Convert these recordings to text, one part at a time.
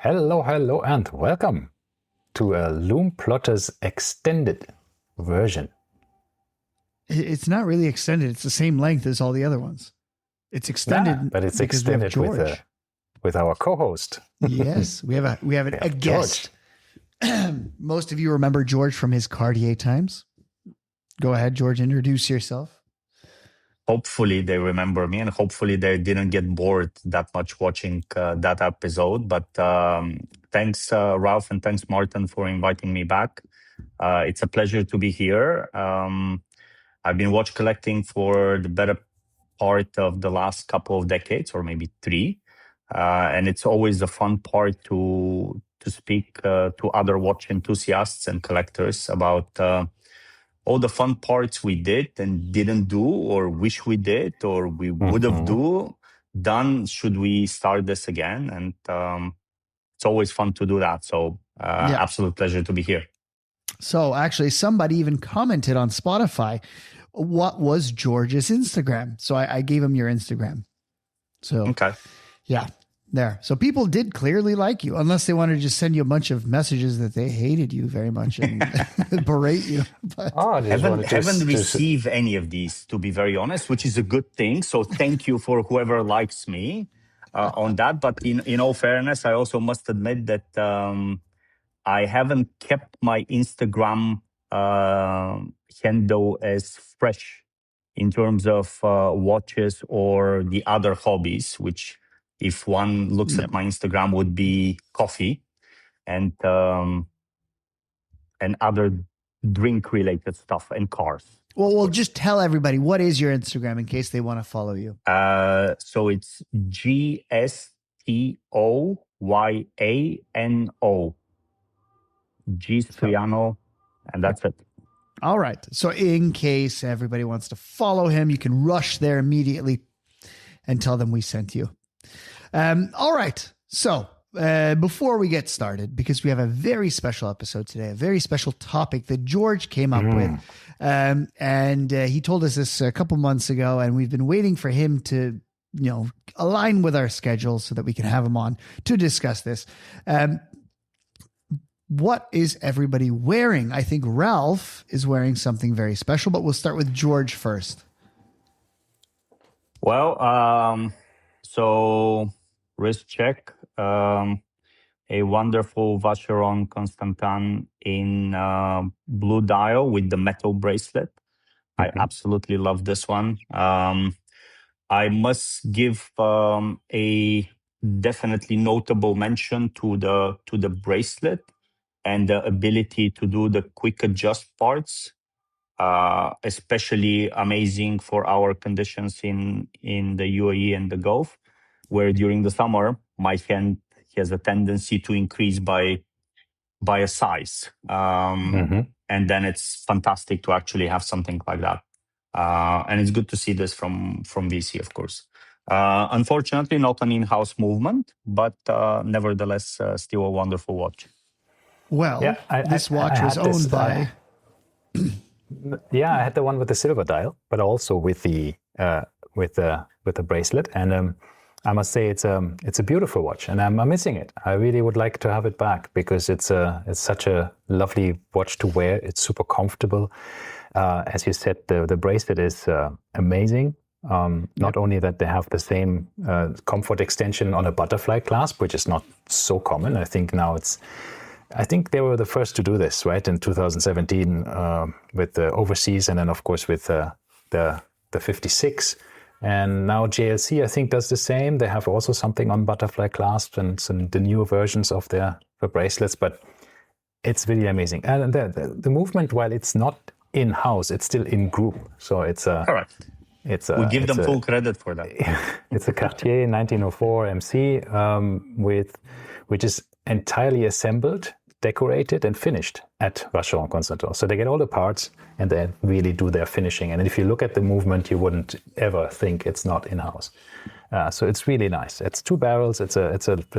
Hello, hello, and welcome to a Lume Plotter's extended version. It's not really extended. It's the same length as all the other ones. It's extended, but it's extended with our co-host. Yes, we have a guest. Most of you remember George from his Cartier times. Go ahead, George. Introduce yourself. Hopefully they remember me, and hopefully they didn't get bored that much watching that episode. But thanks, Ralph, and thanks, Martin, for inviting me back. It's a pleasure to be here. I've been watch collecting for the better part of the last couple of decades, or maybe three. And it's always a fun part to speak to other watch enthusiasts and collectors about all the fun parts we did and didn't do, or wish we did, or we would have done should we start this again. And it's always fun to do that. So absolute pleasure to be here. So actually, somebody even commented on Spotify, what was George's Instagram? So I gave him your Instagram. So okay. Yeah. There. So people did clearly like you, unless they wanted to just send you a bunch of messages that they hated you very much and berate you. But I haven't received any of these, to be very honest, which is a good thing. So thank you for whoever likes me on that. But in all fairness, I also must admit that I haven't kept my Instagram handle as fresh in terms of watches or the other hobbies, which if one looks at my Instagram would be coffee and other drink related stuff and cars. Well, we'll just tell everybody, what is your Instagram in case they want to follow you? So it's GSTOYANO. Giuliano, and that's it. All right. So in case everybody wants to follow him, you can rush there immediately and tell them we sent you. All right. So before we get started, because we have a very special episode today, a very special topic that George came up with. And he told us this a couple months ago, and we've been waiting for him to, align with our schedule so that we can have him on to discuss this. What is everybody wearing? I think Ralph is wearing something very special, but we'll start with George first. Well, so wrist check, a wonderful Vacheron Constantin in blue dial with the metal bracelet. I absolutely love this one. I must give a definitely notable mention to the bracelet and the ability to do the quick adjust parts. Especially amazing for our conditions in the UAE and the Gulf, where during the summer, my hand has a tendency to increase by a size. And then it's fantastic to actually have something like that. And it's good to see this from VC, of course. Unfortunately, not an in-house movement, but nevertheless, still a wonderful watch. Well, this watch was owned by... Yeah, I had the one with the silver dial, but also with the bracelet, and I must say it's a beautiful watch, and I'm missing it. I really would like to have it back because it's such a lovely watch to wear. It's super comfortable. As you said, the bracelet is amazing. Not only that they have the same comfort extension on a butterfly clasp, which is not so common. I think they were the first to do this, right, in 2017 with the overseas, and then of course with the 56. And now JLC, I think, does the same. They have also something on butterfly clasps and the newer versions of the bracelets, but it's really amazing. And the movement, while it's not in-house, it's still in group. So it's correct. We give them full credit for that. It's a Cartier 1904 MC which is entirely assembled, decorated, and finished at Vacheron Constantin. So they get all the parts and they really do their finishing. And if you look at the movement, you wouldn't ever think it's not in-house. So it's really nice. It's two barrels. It's I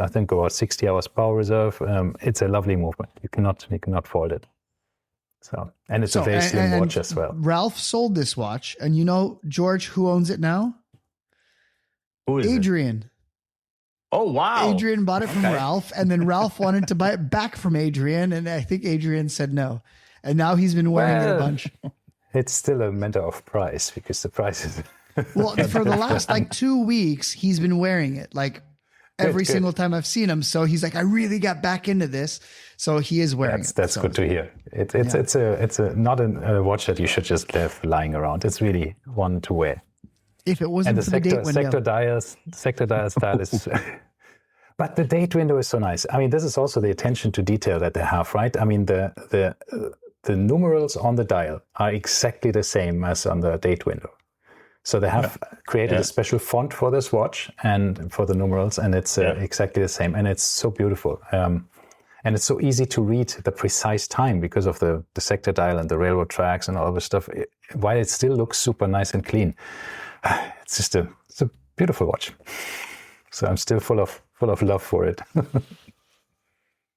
think about 60 hours power reserve. It's a lovely movement. You cannot fault it. So, and it's a very slim watch as well. Ralph sold this watch, and George, who owns it now? Who is Adrian. Oh, wow. Adrian bought it from Ralph, and then Ralph wanted to buy it back from Adrian, and I think Adrian said no. And now he's been wearing it a bunch. It's still a matter of price because the price is... Well, for the last like 2 weeks, he's been wearing it like every single time I've seen him. So he's like, I really got back into this. So he is wearing it. That's good to hear. It's not a watch that you should just leave lying around. It's really one to wear. If it wasn't for the date window. Sector dial style is... But the date window is so nice. I mean, this is also the attention to detail that they have, right? I mean, the numerals on the dial are exactly the same as on the date window. So they have created a special font for this watch and for the numerals, and it's exactly the same. And it's so beautiful. And it's so easy to read the precise time because of the sector dial and the railroad tracks and all this stuff, while it still looks super nice and clean. It's just it's a beautiful watch. So I'm still full of love for it.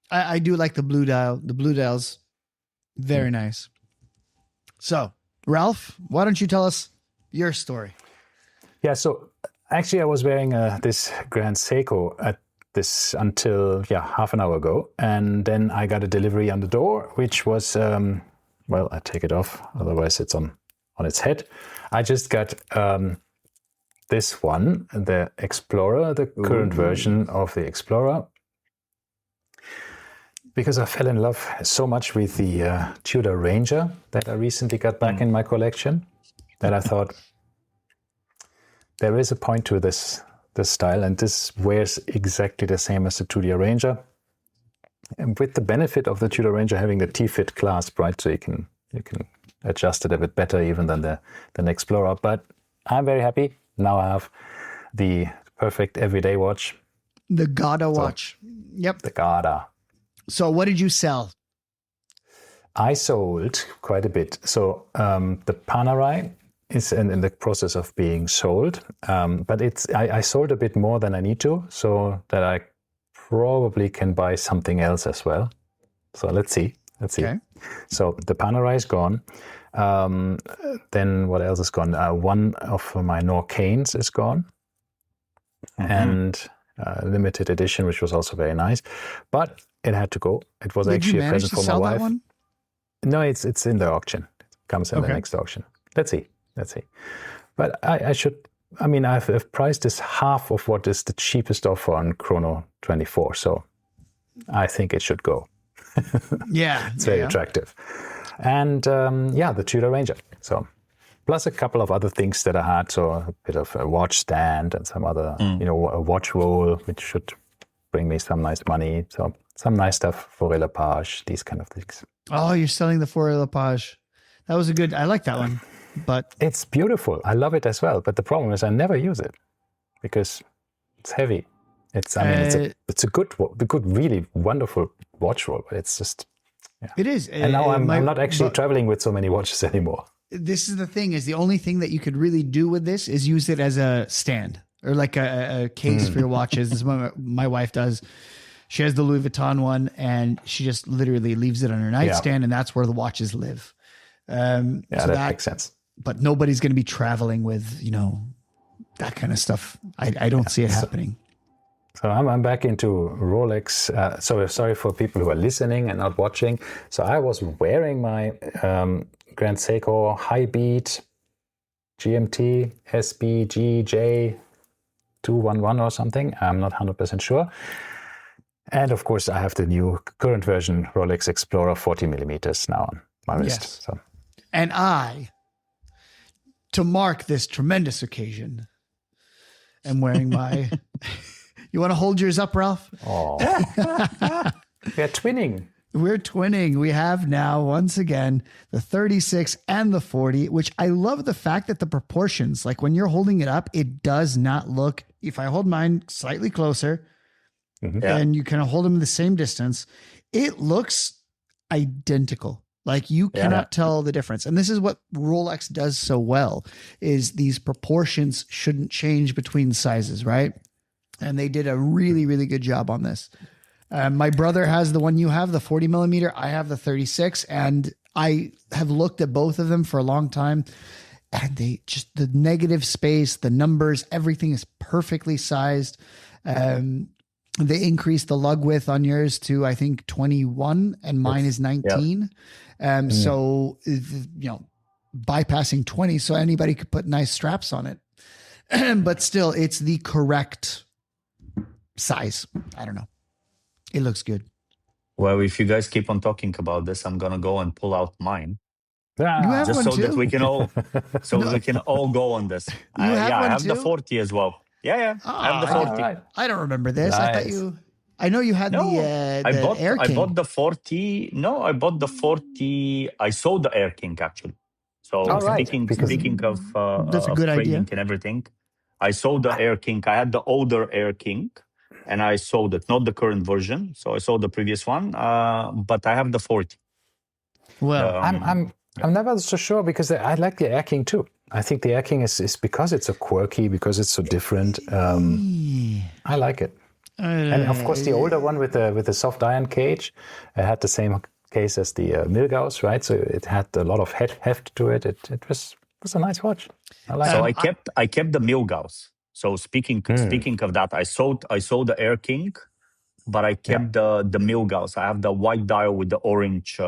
I do like the blue dial. The blue dial's very nice. So, Ralph, why don't you tell us your story? Yeah, so actually I was wearing this Grand Seiko at this until half an hour ago, and then I got a delivery on the door, which was well, I take it off, otherwise it's on its head. I just got this one, the Explorer, the current version of the Explorer, because I fell in love so much with the Tudor Ranger that I recently got back in my collection, that I thought there is a point to this style, and this wears exactly the same as the Tudor Ranger, and with the benefit of the Tudor Ranger having the T-fit clasp, right? So you can adjust it a bit better even than the Explorer. But I'm very happy. Now I have the perfect everyday watch. The Gada watch. Yep. The Gada. So what did you sell? I sold quite a bit. So the Panerai is in the process of being sold. But I sold a bit more than I need to, so that I probably can buy something else as well. So let's see. Okay. So the Panerai is gone. Then what else is gone? One of my Norcanes is gone. And limited edition, which was also very nice. But it had to go. It was actually a present for my wife. That one? No, it's in the auction. It comes in the next auction. Let's see. But I've priced this half of what is the cheapest offer on Chrono 24. So I think it should go. It's very attractive. And the Tudor Ranger. So plus a couple of other things that I had. So a bit of a watch stand and some other, a watch roll, which should bring me some nice money. So some nice stuff, Forêt Lepage, these kind of things. Oh, you're selling the Forêt Lepage. That was I like that one. But it's beautiful. I love it as well. But the problem is I never use it because it's heavy. It's a good, really wonderful watch roll, but it's just... Yeah. It is. And now I'm not actually traveling with so many watches anymore. This is the thing, is the only thing that you could really do with this is use it as a stand or like a case for your watches. This is what my wife does. She has the Louis Vuitton one, and she just literally leaves it on her nightstand, and that's where the watches live. So that makes sense. But nobody's going to be traveling with, that kind of stuff. I don't see it happening. So I'm back into Rolex. So sorry for people who are listening and not watching. So I was wearing my Grand Seiko High Beat GMT SBGJ 211 or something. I'm not 100% sure. And of course, I have the new current version Rolex Explorer 40 millimeters now on my wrist. Yes. So. And to mark this tremendous occasion, am wearing my... You want to hold yours up, Ralph? Oh, we're twinning. We're twinning. We have now, once again, the 36 and the 40, which I love the fact that the proportions, like when you're holding it up, it does not look, if I hold mine slightly closer and you kind of hold them the same distance, it looks identical. Like you cannot tell the difference. And this is what Rolex does so well, is these proportions shouldn't change between sizes, right? And they did a really, really good job on this. My brother has the one you have, the 40 millimeter. I have the 36, and I have looked at both of them for a long time, and they just, the negative space, the numbers, everything is perfectly sized. They increased the lug width on yours to, I think, 21, and mine is 19. So, bypassing 20, so anybody could put nice straps on it. But still, it's the correct size. I don't know. It looks good. Well, if you guys keep on talking about this, I'm gonna go and pull out mine. You have just one so too? that we can all we can all go on this. You have I one have the too? 40 as well. Yeah, I have the 40. I don't remember this. I thought Nice. I know you had No, the Air King. I bought the 40. No, I bought the 40. I sold the Air King actually. So All right, speaking because- speaking of That's a of good trading idea. and everything, I sold the Air King. I had the older Air King, and I sold it, not the current version. So I sold the previous one, but I have the 40. Well, I'm never so sure because I like the Air King too. I think the Air King is because it's so quirky, because it's so different. I like it. And of course, the older one with the soft iron cage, it had the same case as the Milgauss, right? So it had a lot of heft to it. It was a nice watch. I like So it. I kept the Milgauss. So speaking of that, I sold the Air King, but I kept the Milgauss. I have the white dial with the orange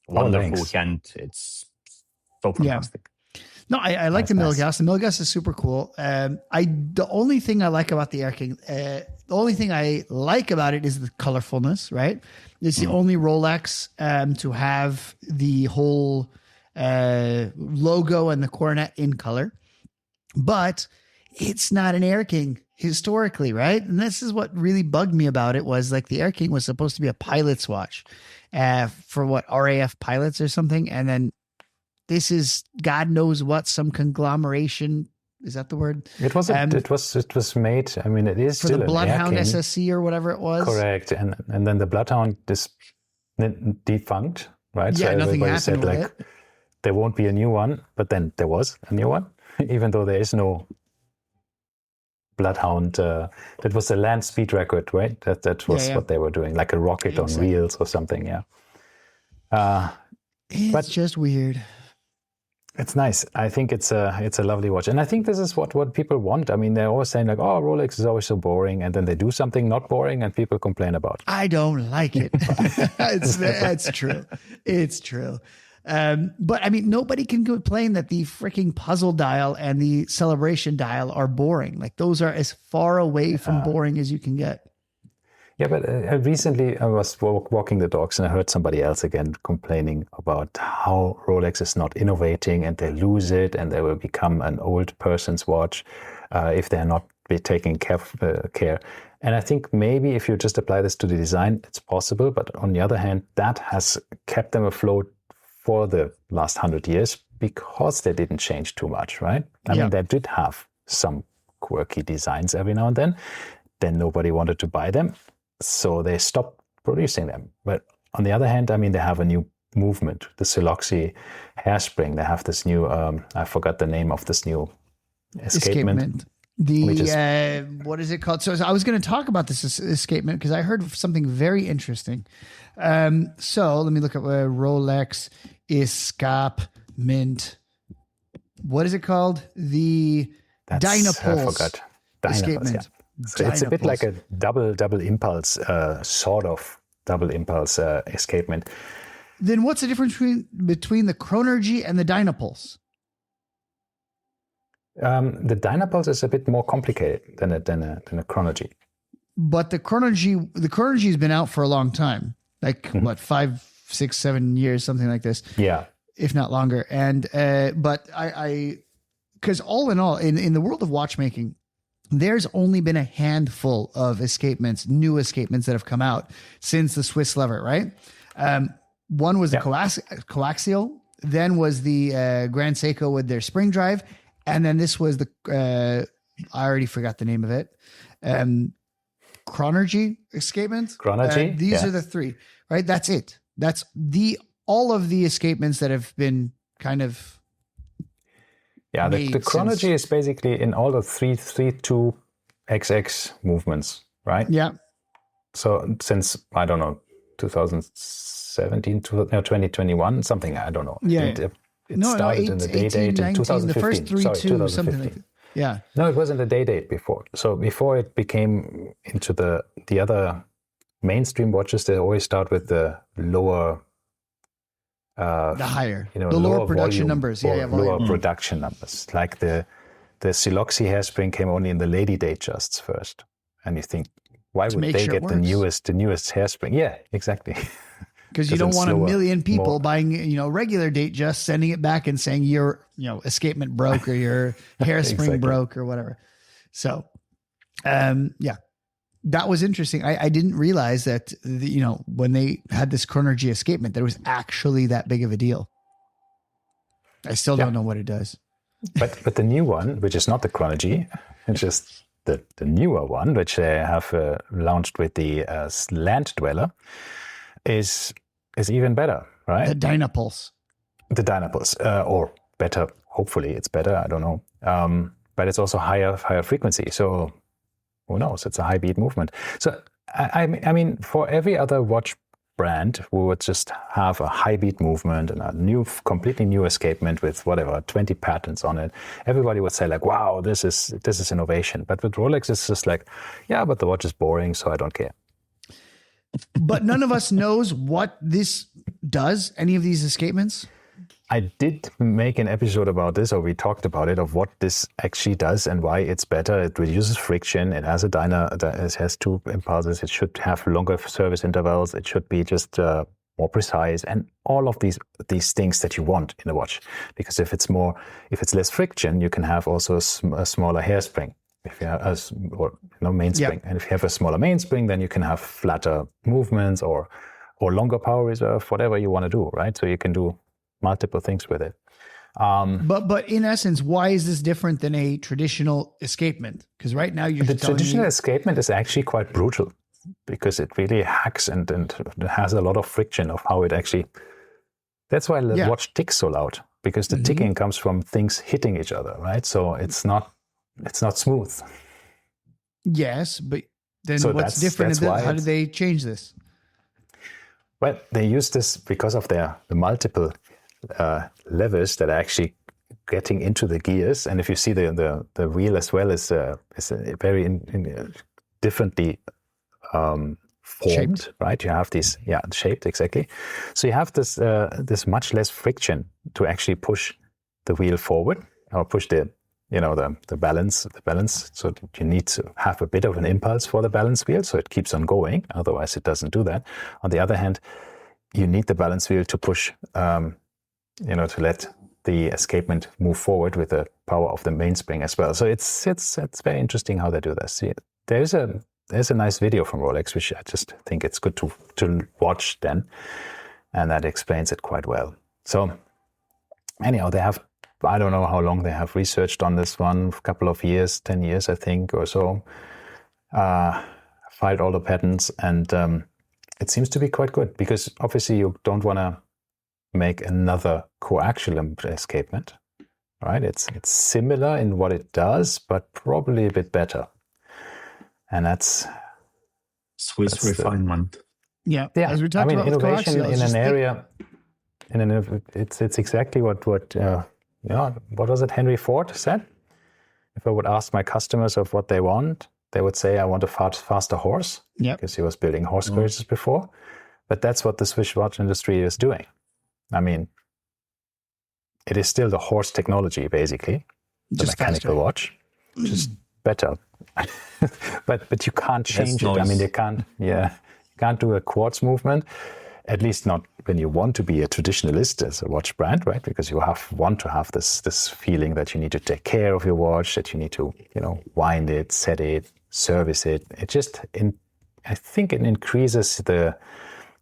wonderful thanks. hand. It's so fantastic. no, I like the Milgauss. The Milgauss is super cool. The only thing I like about the Air King, the only thing I like about it is the colorfulness, right? It's the only Rolex to have the whole logo and the coronet in color, but it's not an Air King historically, right? And this is what really bugged me about it, was like the Air King was supposed to be a pilot's watch for what, RAF pilots or something, and then this is God knows what, some conglomeration. Is that the word? It was it was made. I mean, it is for still the an Air Bloodhound King. SSC or whatever it was. Correct, and then the Bloodhound is defunct, right? Yeah, so nothing everybody happened said with like it. there won't be a new one, but then there was a new one, even though there is no Bloodhound. That was the land speed record, right? That was what they were doing, like a rocket on wheels or something. Yeah. It's just weird. It's nice. I think it's a lovely watch, and I think this is what people want. I mean, they're always saying like, "Oh, Rolex is always so boring," and then they do something not boring, and people complain about it. I don't like it. It's true. It's true. But I mean, nobody can complain that the freaking puzzle dial and the celebration dial are boring. Like, those are as far away from boring as you can get. Yeah, but recently I was walking the dogs and I heard somebody else again complaining about how Rolex is not innovating and they lose it and they will become an old person's watch if they're not taking care. And I think maybe if you just apply this to the design, it's possible. But on the other hand, that has kept them afloat for the last 100 years because they didn't change too much, right? I mean, they did have some quirky designs every now and then. Then nobody wanted to buy them, so they stopped producing them. But on the other hand, I mean, they have a new movement, the Siloxy hairspring. They have this new, I forgot the name of this new escapement. What is it called? So I was going to talk about this escapement because I heard something very interesting. So let me look at Rolex escapement. What is it called? The Dynapulse. I forgot. Escapement. Yeah. So it's a bit like a double impulse, sort of double impulse escapement. Then what's the difference between the Chronergy and the Dynapulse? The Dynapulse is a bit more complicated than a Chronergy. But the Chronergy has been out for a long time, like what, 5, 6, 7 years, something like this. Yeah, if not longer. And but because all in all, in the world of watchmaking, there's only been a handful of new escapements that have come out since the Swiss lever, right? One was the coaxial, then was the Grand Seiko with their spring drive, and then this was the I already forgot the name of it. Chronergy escapement. Chronergy. These are the three, right? That's it. That's all of the escapements that have been kind of. Yeah, the Chronergy is basically in all the 332 XX movements, right? Yeah. So since, I don't know, 2017 to 2021, something, I don't know. Yeah. It started in the date in 2015. The first 3-2, something like that. Yeah. No, it wasn't a day date before. So before it became into the other mainstream watches, they always start with the lower, The higher, the lower lower production volume numbers. or Yeah, lower volume. production numbers. Like the Siloxy hairspring came only in the lady Datejusts first, and you think, why To would make they sure it get the works. newest hairspring? Yeah, exactly. Because you don't it's want a slower, million people more- buying, regular Datejust, sending it back and saying your, escapement broke or your hairspring Exactly. broke or whatever. So, yeah, that was interesting. I didn't realize that, when they had this Chronergy escapement, there was actually that big of a deal. I still don't know what it does. But the new one, which is not the Chronergy, it's just the newer one, which they have launched with the Land Dweller, is even better, right? The Dynapulse. The Dynapulse, or better. Hopefully, it's better. I don't know. But it's also higher frequency. So who knows? It's a high beat movement. So I mean, for every other watch brand who would just have a high beat movement and a completely new escapement with whatever 20 patterns on it, everybody would say like, "Wow, this is innovation." But with Rolex, it's just like, "Yeah, but the watch is boring, so I don't care." But none of us knows what this does, any of these escapements. I did make an episode about this, or we talked about it, of what this actually does and why it's better. It reduces friction. It has it has two impulses. It should have longer service intervals. It should be just more precise, and all of these things that you want in a watch. Because if it's less friction, you can have also a smaller hairspring. If you have mainspring, and if you have a smaller mainspring, then you can have flatter movements or longer power reserve, whatever you want to do, right? So you can do multiple things with it. But in essence, why is this different than a traditional escapement? Because right now you're The just telling traditional me escapement is actually quite brutal because it really hacks and has a lot of friction of how it actually. That's why the watch ticks so loud, because the ticking comes from things hitting each other, right? So it's not smooth. Yes, but then So what's that's different? why How did they change this? Well, they use this because of the multiple levers that are actually getting into the gears. And if you see the wheel as well is very differently formed, Shaped. right? You have these, shaped exactly. So you have this much less friction to actually push the wheel forward or push the balance. So you need to have a bit of an impulse for the balance wheel, so it keeps on going. Otherwise, it doesn't do that. On the other hand, you need the balance wheel to push, to let the escapement move forward with the power of the mainspring as well. So it's very interesting how they do this. See, there's a nice video from Rolex, which I just think it's good to watch then, and that explains it quite well. So anyhow, they have, I don't know how long they have researched on this one, a couple of years, 10 years, I think, or so, filed all the patents, and it seems to be quite good, because obviously you don't want to make another coaxial escapement, right? It's similar in what it does, but probably a bit better. And that's Swiss refinement. As we talked about innovation with coaxial, in an area, it's exactly what was it Henry Ford said? If I would ask my customers of what they want, they would say, I want a faster horse, because he was building horse carriages before. But that's what the Swiss watch industry is doing. I mean, it is still the horse technology, basically, the mechanical watch, just better. but you can't change it. I mean, you can't do a quartz movement, at least not when you want to be a traditionalist as a watch brand, right? Because you want to have this feeling that you need to take care of your watch, that you need to, wind it, set it, service it. I think it increases the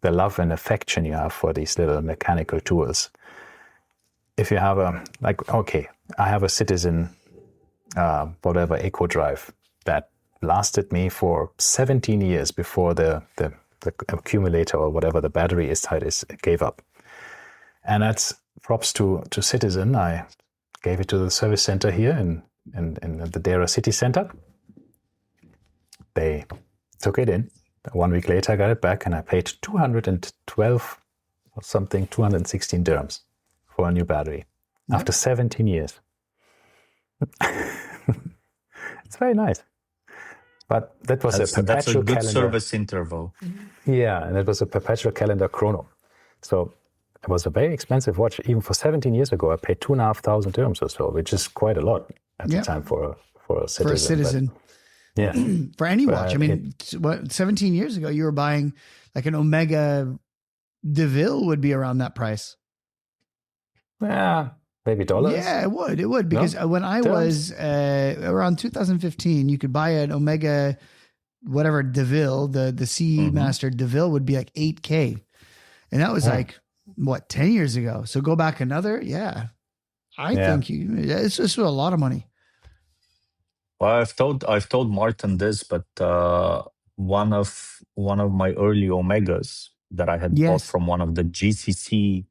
love and affection you have for these little mechanical tools. If you have I have a Citizen, whatever, Eco Drive that lasted me for 17 years before the accumulator or whatever the battery is gave up. And that's props to Citizen. I gave it to the service center here in the Dera city center. They took it in. 1 week later, I got it back, and I paid 212 or something, 216 dirhams for a new battery after 17 years. very nice. But that was a That's a perpetual good calendar. service interval. Yeah, and it was a perpetual calendar chrono. So it was a very expensive watch. Even for 17 years ago, I paid 2,500 dirhams or so, which is quite a lot at the time for a citizen. For a citizen. But, yeah. For any watch. I mean, 17 years ago, you were buying like an Omega DeVille would be around that price. Yeah, maybe dollars. Yeah, it would. Because when I was around 2015, you could buy an Omega, whatever DeVille, the Speedmaster DeVille would be like 8K. And that was like, what, 10 years ago? So go back another. Yeah. I think it's just a lot of money. Well, I've told Martin this, but one of my early Omegas that I had bought from one of the GCC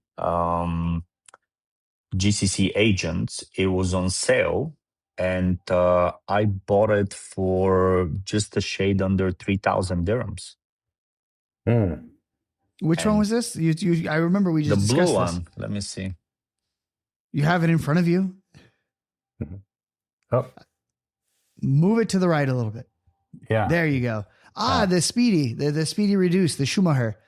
agents, it was on sale, and I bought it for just a shade under 3,000 dirhams. Which one was this? I remember we just discussed the blue this. one. Let me see. You have it in front of you. Oh, move it to the right a little bit. Yeah, there you go. The Speedy, the Speedy reduced, the Schumacher.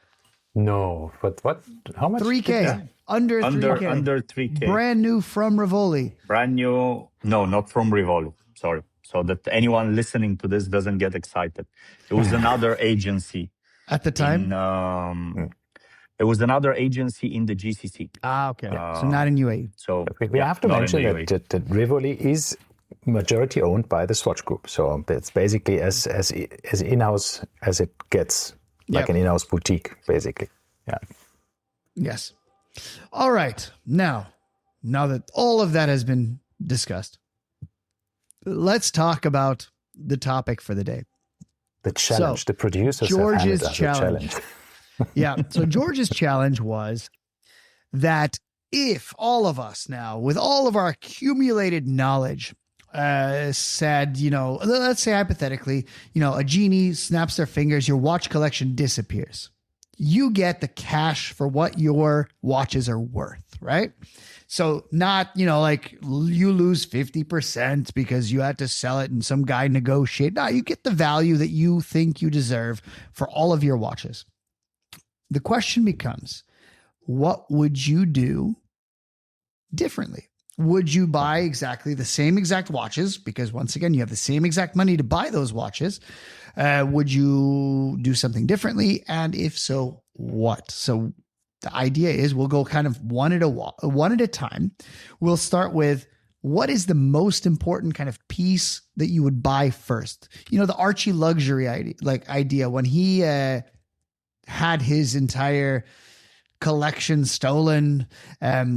No, but what? How much? 3K. Under 3K. Under 3K. Brand new from Rivoli. Brand new. No, not from Rivoli. Sorry. So that anyone listening to this doesn't get excited. It was another agency. At the time? It was another agency in the GCC. Okay. So not in UAE. So we have to mention that Rivoli is majority owned by the Swatch Group. So it's basically as in-house as it gets, like an in-house boutique, basically. Yeah. Yes. All right. Now that all of that has been discussed, let's talk about the topic for the day. The challenge. So, the producers George's have challenge. Yeah. So George's challenge was that if all of us now, with all of our accumulated knowledge, said, let's say hypothetically, a genie snaps their fingers, your watch collection disappears. You get the cash for what your watches are worth, right? So not, like you lose 50% because you had to sell it and some guy negotiate. No, you get the value that you think you deserve for all of your watches. The question becomes, what would you do differently? Would you buy exactly the same exact watches? Because once again, you have the same exact money to buy those watches. Would you do something differently? And if so, what? So the idea is we'll go kind of one at a time. We'll start with what is the most important kind of piece that you would buy first? The Archie luxury idea when he had his entire collection stolen,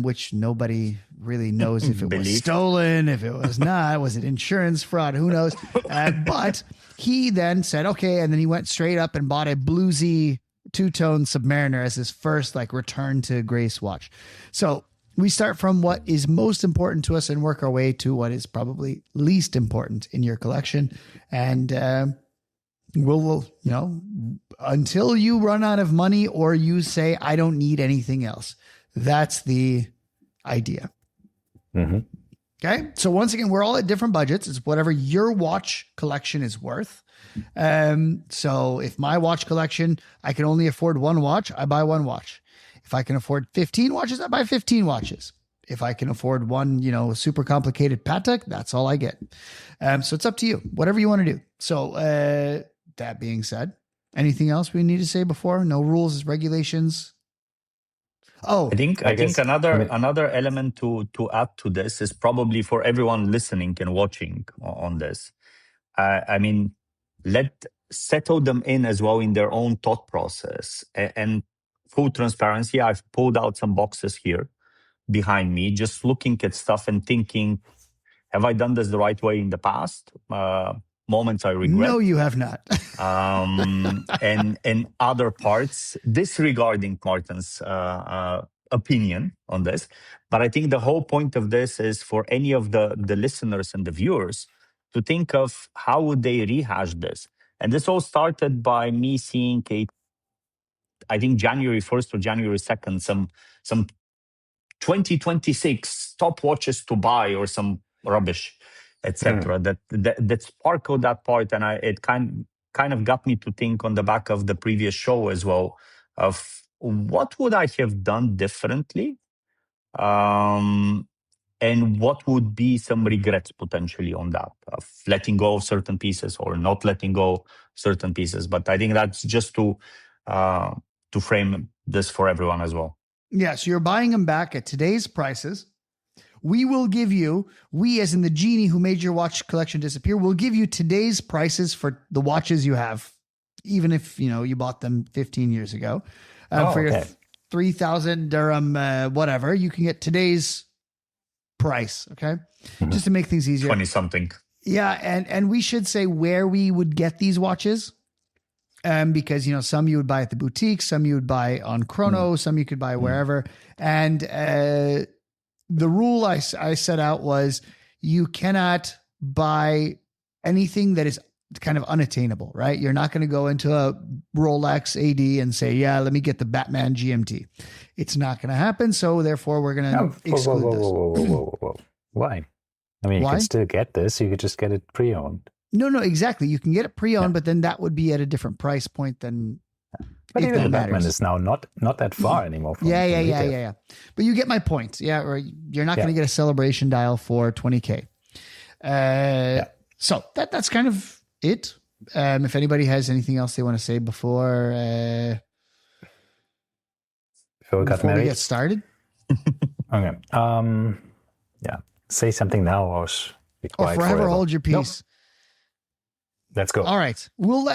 which nobody really knows if it was stolen, if it was not, was it insurance fraud? Who knows? But he then said, okay. And then he went straight up and bought a bluesy two-tone Submariner as his first return to Grace watch. So we start from what is most important to us and work our way to what is probably least important in your collection. And, we'll, until you run out of money or you say, I don't need anything else. That's the idea. Mm-hmm. Okay. So once again, we're all at different budgets. It's whatever your watch collection is worth. So if my watch collection, I can only afford one watch, I buy one watch. If I can afford 15 watches, I buy 15 watches. If I can afford one, super complicated Patek, that's all I get. So it's up to you, whatever you want to do. So, that being said, anything else we need to say before? No rules, regulations. Oh, I think another element to add to this is probably for everyone listening and watching on this. Let settle them in as well in their own thought process. And full transparency, I've pulled out some boxes here behind me, just looking at stuff and thinking, have I done this the right way in the past? Moments I regret. No, you have not. and other parts disregarding Martin's opinion on this. But I think the whole point of this is for any of the listeners and the viewers to think of how would they rehash this. And this all started by me seeing I think January 1st or January 2nd, some 2026 top watches to buy or some rubbish. etc. That sparkled that part, and it kind of got me to think on the back of the previous show as well of what would I have done differently, and what would be some regrets potentially on that of letting go of certain pieces or not letting go certain pieces. But I think that's just to frame this for everyone as well. Yeah, so you're buying them back at today's prices. We will give you, we as in the genie who made your watch collection disappear, will give you today's prices for the watches you have, even if, you bought them 15 years ago. For your 3,000 dirham, whatever, you can get today's price, okay? Just to make things easier. 20 something. Yeah, and we should say where we would get these watches. Because, some you would buy at the boutique, some you would buy on Chrono, some you could buy wherever. And the rule I set out was you cannot buy anything that is kind of unattainable, right? You're not going to go into a Rolex AD and say, yeah, let me get the Batman GMT. It's not going to happen. So therefore we're going to exclude this. Whoa. Why? I mean, you can still get this. You could just get it pre-owned. No, exactly. You can get it pre-owned, but then that would be at a different price point than. But even the Batman is now not that far anymore. From yeah. But you get my point. Yeah, or you're not going to get a celebration dial for 20K. So that's kind of it. If anybody has anything else they want to say before we get started. Okay. Yeah. Say something now or be quiet forever hold your peace. Nope. Let's go. All right. We'll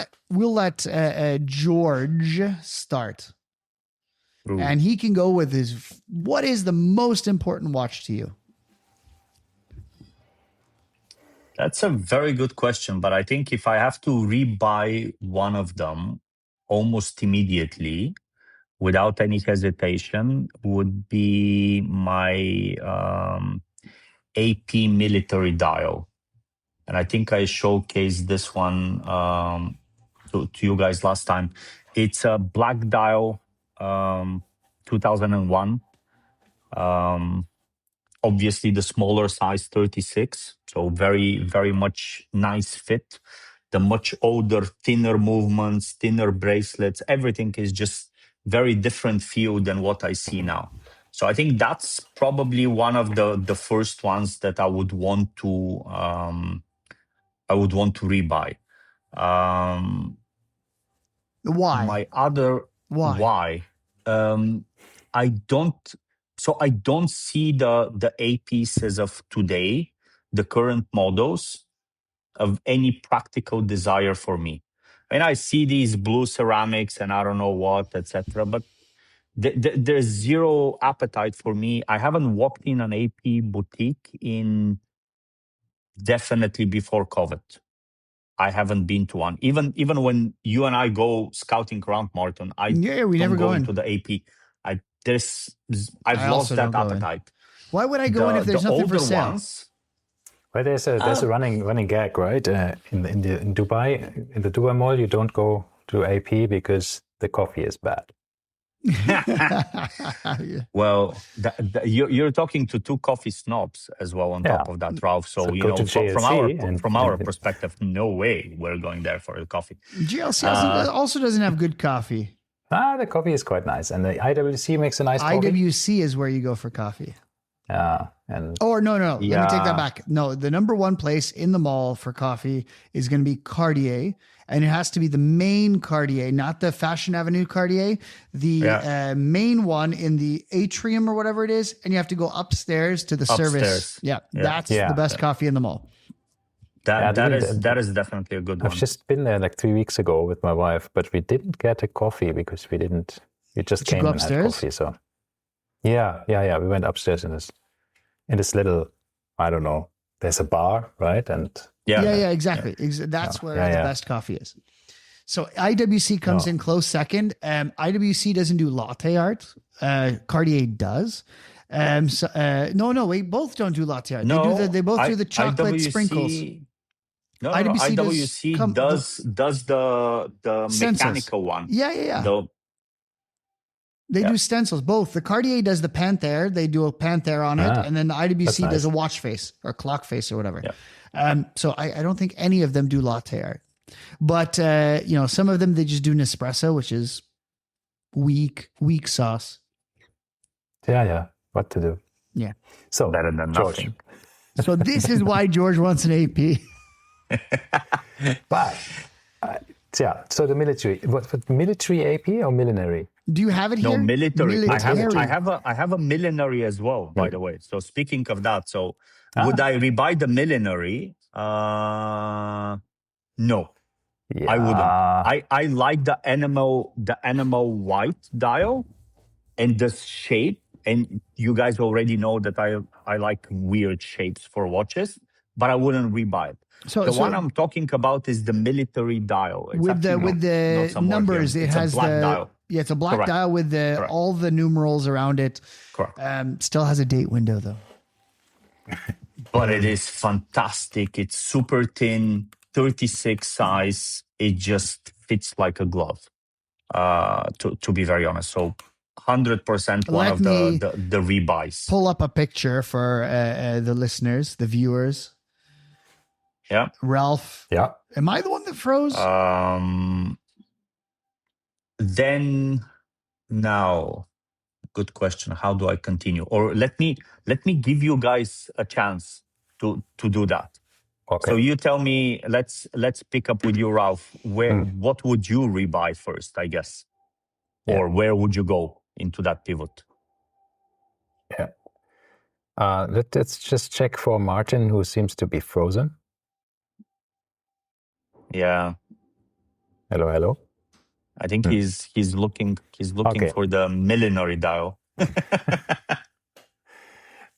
let George start. Ooh. And he can go with what is the most important watch to you? That's a very good question, but I think if I have to rebuy one of them almost immediately, without any hesitation, would be my AP military dial. And I think I showcased this one to you guys last time. It's a black dial, 2001. Obviously, the smaller size, 36. So very, very much nice fit. The much older, thinner movements, thinner bracelets. Everything is just very different feel than what I see now. So I think that's probably one of the first ones that I would want to rebuy. Why? My other why? I don't see the A pieces of today, the current models, of any practical desire for me. And I see these blue ceramics and I don't know what, etc. But there's zero appetite for me. I haven't walked in an AP boutique in definitely before COVID. I haven't been to one. Even when you and I go scouting around, Martin, we never go into the AP. I've lost that appetite. Why would I go in if there's nothing for sale? Well, there's a running gag, right? In Dubai, in the Dubai Mall, you don't go to AP because the coffee is bad. Well, you're talking to two coffee snobs as well on top of that, Ralph. So from our perspective, no way we're going there for a coffee. GLC also doesn't have good coffee. The coffee is quite nice, and the IWC makes a nice coffee. IWC is where you go for coffee. No. Let me take that back. No, the number one place in the mall for coffee is going to be Cartier, and it has to be the main Cartier, not the Fashion Avenue Cartier, the main one in the atrium or whatever it is, and you have to go upstairs to the service. That's the best coffee in the mall. That is definitely a good one. I've just been there like 3 weeks ago with my wife, but we didn't get a coffee because we just came and had coffee. So yeah. We went upstairs in this little, I don't know, there's a bar, right? And exactly. That's where the best coffee is. So IWC comes in close second. IWC doesn't do latte art. Cartier does. Wait, both don't do latte art. They both do the chocolate sprinkles. IWC does the mechanical one. Yeah. They do stencils, both. The Cartier does the Panther. They do a Panther on it. And then the IWC does a watch face or clock face or whatever. So I don't think any of them do latte art. But, some of them, they just do Nespresso, which is weak sauce. Yeah. What to do? Yeah. So Better than George, nothing. So this is why George wants an AP. but so the military, what military AP or millenary? Do you have it No, here? military. Military. I have a millenary as well, by the way. So speaking of that, so would I rebuy the millenary? No, Yeah. I wouldn't. I like the animal white dial and the shape. And you guys already know that I like weird shapes for watches, but I wouldn't rebuy it. So The one I'm talking about is the military dial. It's with actually the not somewhere numbers, here. it It's has a black the dial. yeah, it's a black Correct. dial with Correct. all the numerals around it. Correct. Still has a date window though. But it is fantastic. It's super thin, 36 size. It just fits like a glove. To be very honest, so 100% one Let of me the rebuys. Pull up a picture for the listeners, the viewers. Yeah. Ralph. Yeah. Am I the one that froze? Then now, good question. How do I continue? Or let me give you guys a chance to do that. Okay. So you tell me. Let's pick up with you, Ralph. What would you rebuy first? I guess, or where would you go into that pivot? Yeah. Let's just check for Martin, who seems to be frozen. Yeah. Hello. I think he's looking Okay. for the millenary dial.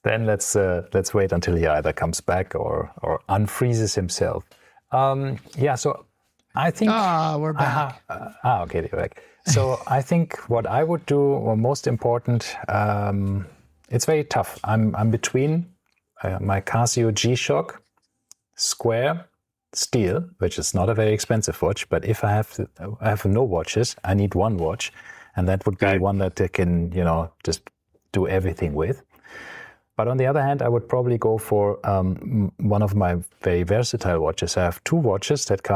Then let's wait until he either comes back or unfreezes himself. So I think we're back. okay, you're back. So I think what I would do, or most important, it's very tough. I'm between my Casio G-Shock Square Steel, which is not a very expensive watch, but if I have no watches, I need one watch, and that would be one that I can just do everything with. But on the other hand, I would probably go for one of my very versatile watches. I have two watches that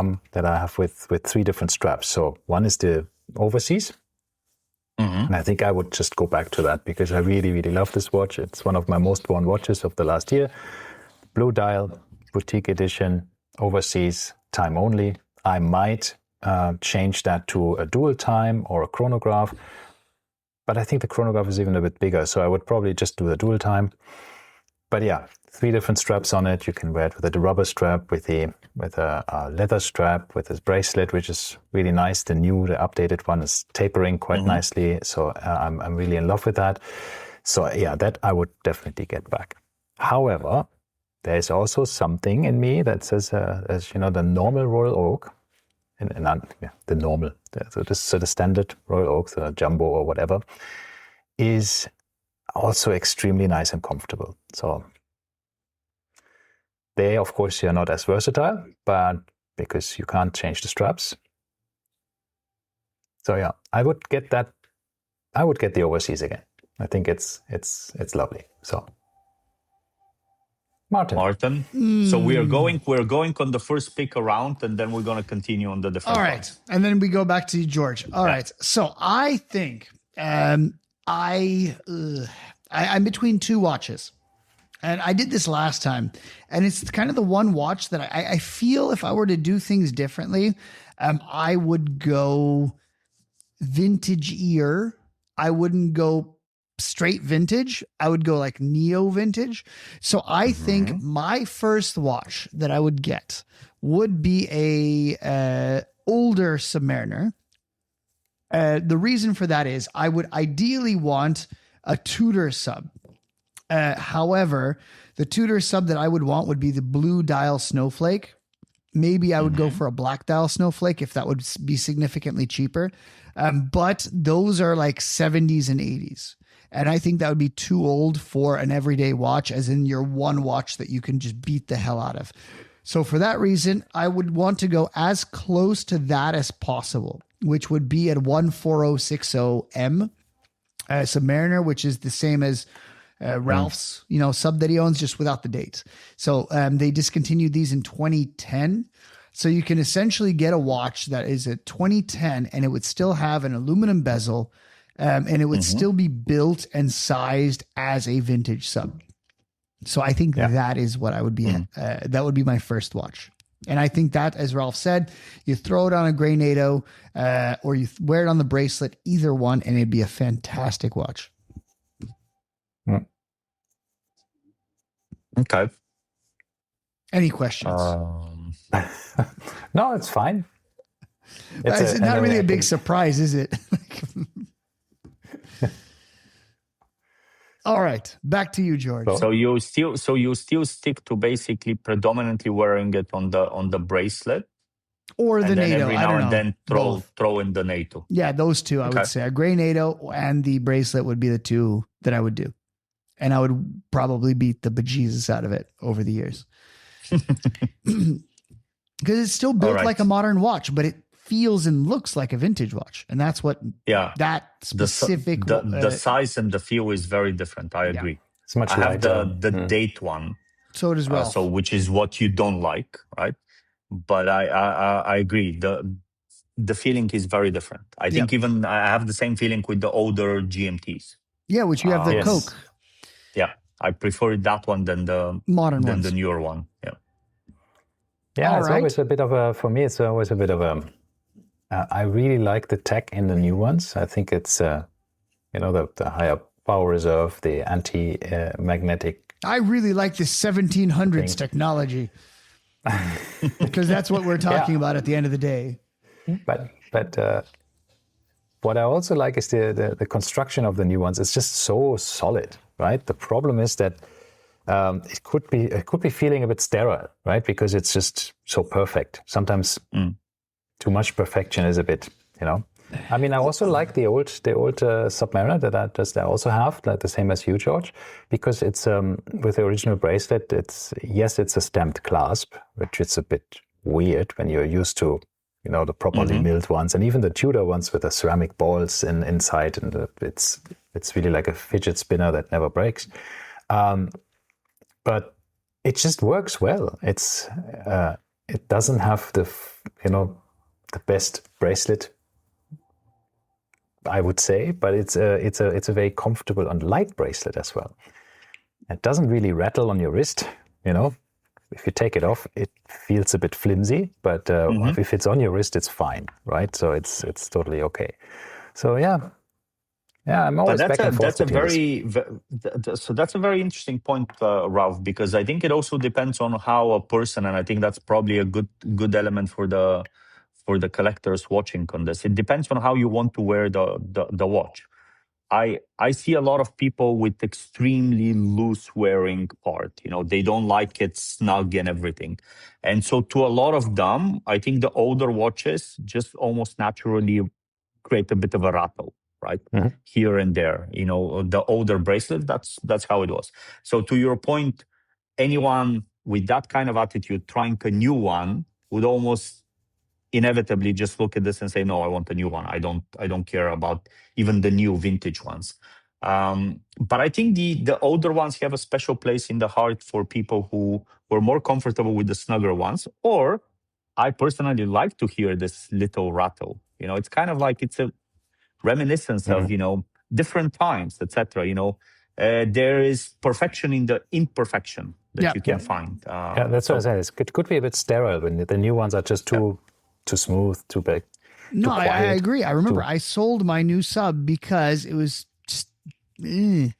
I have with three different straps. So one is the Overseas, and I think I would just go back to that because I really, really love this watch. It's one of my most worn watches of the last year. Blue dial, boutique edition, Overseas, time only. I might change that to a dual time or a chronograph. But I think the chronograph is even a bit bigger, so I would probably just do the dual time. But yeah, three different straps on it. You can wear it with a rubber strap, with a leather strap, with this bracelet, which is really nice. The updated one is tapering quite nicely, so I'm really in love with that. So yeah, that I would definitely get back. However, there's also something in me that says, the normal Royal Oak, the normal, so the standard Royal Oak, the Jumbo or whatever, is also extremely nice and comfortable. So they, of course, are not as versatile, but because you can't change the straps. So yeah, I would get that. I would get the Overseas again. I think it's lovely. So Martin. So we're going on the first pick around, and then we're going to continue on the different. All right, ones. And then we go back to George. All right. So I think I'm between two watches, and I did this last time, and it's kind of the one watch that I feel if I were to do things differently, I would go vintage ear. I wouldn't go straight vintage. I would go like neo vintage. So I think my first watch that I would get would be a older Submariner. The reason for that is I would ideally want a Tudor sub. However, the Tudor sub that I would want would be the blue dial Snowflake. Maybe I would go for a black dial Snowflake if that would be significantly cheaper. But those are like 70s and 80s. And I think that would be too old for an everyday watch, as in your one watch that you can just beat the hell out of. So for that reason, I would want to go as close to that as possible, which would be at 14060M Submariner, which is the same as Ralph's, sub that he owns, just without the dates. So they discontinued these in 2010. So you can essentially get a watch that is a 2010 and it would still have an aluminum bezel, and it would still be built and sized as a vintage sub. So I think that is what I would be, that would be my first watch. And I think that, as Ralph said, you throw it on a Grey NATO, or you wear it on the bracelet, either one, and it'd be a fantastic watch. Okay. Any questions? No, it's fine. It's not really a big surprise, is it? All right, back to you, George. So you still stick to basically predominantly wearing it on the bracelet, or the and then NATO. every I now don't and know. then throw in the NATO. Yeah, those two I would say. A Grey NATO and the bracelet would be the two that I would do. And I would probably beat the bejesus out of it over the years. Because it's still built like a modern watch, but it feels and looks like a vintage watch. And that's what that specific... The size and the feel is very different. I agree. It's much I have lighter. the date one. So does Ralph. So which is what you don't like, right? But I agree. The feeling is very different. I think even I have the same feeling with the older GMTs. Yeah, which you have the Coke. Yeah, I prefer that one than the modern ones. The newer one. Yeah. Yeah, it's always a bit of a, for me, it's always a bit of a, I really like the tech in the new ones. I think it's, the higher power reserve, the anti-magnetic. I really like the 1700s technology. Because that's what we're talking about at the end of the day. But what I also like is the construction of the new ones. It's just so solid, right? The problem is that it could be feeling a bit sterile, right? Because it's just so perfect. Sometimes too much perfection is a bit, I mean, I also like the old Submariner that I also have, like the same as you, George, because it's with the original bracelet. It's a stamped clasp, which is a bit weird when you're used to, the properly milled ones, and even the Tudor ones with the ceramic balls inside, and it's really like a fidget spinner that never breaks. But it just works well. It doesn't have the best bracelet, I would say, but it's a very comfortable and light bracelet as well. It doesn't really rattle on your wrist, If you take it off, it feels a bit flimsy, but if it's on your wrist, it's fine, right? So it's totally okay. So yeah, I'm always back and forth. That's a very interesting point, Ralph, because I think it also depends on how a person, and I think that's probably a good element for the collectors watching on this. It depends on how you want to wear the watch. I see a lot of people with extremely loose wearing part. They don't like it snug and everything. And so to a lot of them, I think the older watches just almost naturally create a bit of a rattle, right? Here and there. The older bracelet, that's how it was. So to your point, anyone with that kind of attitude trying a new one would almost inevitably just look at this and say, no, I want a new one. I don't care about even the new vintage ones. But I think the older ones have a special place in the heart for people who were more comfortable with the snugger ones. Or I personally like to hear this little rattle. It's kind of like it's a reminiscence of, different times, etc. There is perfection in the imperfection that you can find. That's what I said. It could be a bit sterile when the new ones are just too smooth, too big. No, I agree. I remember I sold my new sub because it was just, it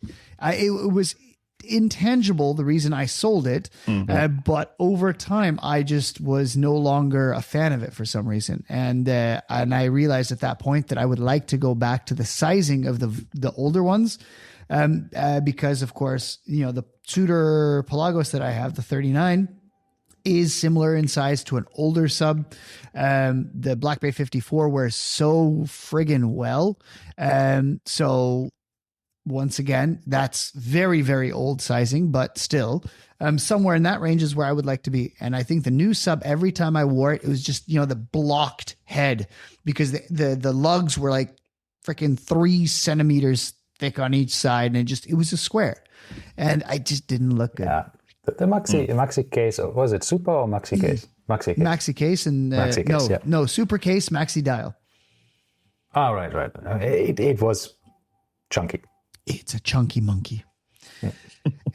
was intangible, the reason I sold it. But over time, I just was no longer a fan of it for some reason. And I realized at that point that I would like to go back to the sizing of the older ones. Because of course, the Tudor Pelagos that I have, the 39, is similar in size to an older sub. The Black Bay 54 wears so friggin' well. So once again, that's very, very old sizing, but still somewhere in that range is where I would like to be. And I think the new sub, every time I wore it, it was just, the blocked head, because the lugs were like freaking 3 centimeters thick on each side, and it was a square, and I just didn't look good. Yeah. The maxi case, was it super or maxi case? Maxi case. Maxi case and Maxi case, yeah. no super case, maxi dial. Oh, right. It was chunky. It's a chunky monkey.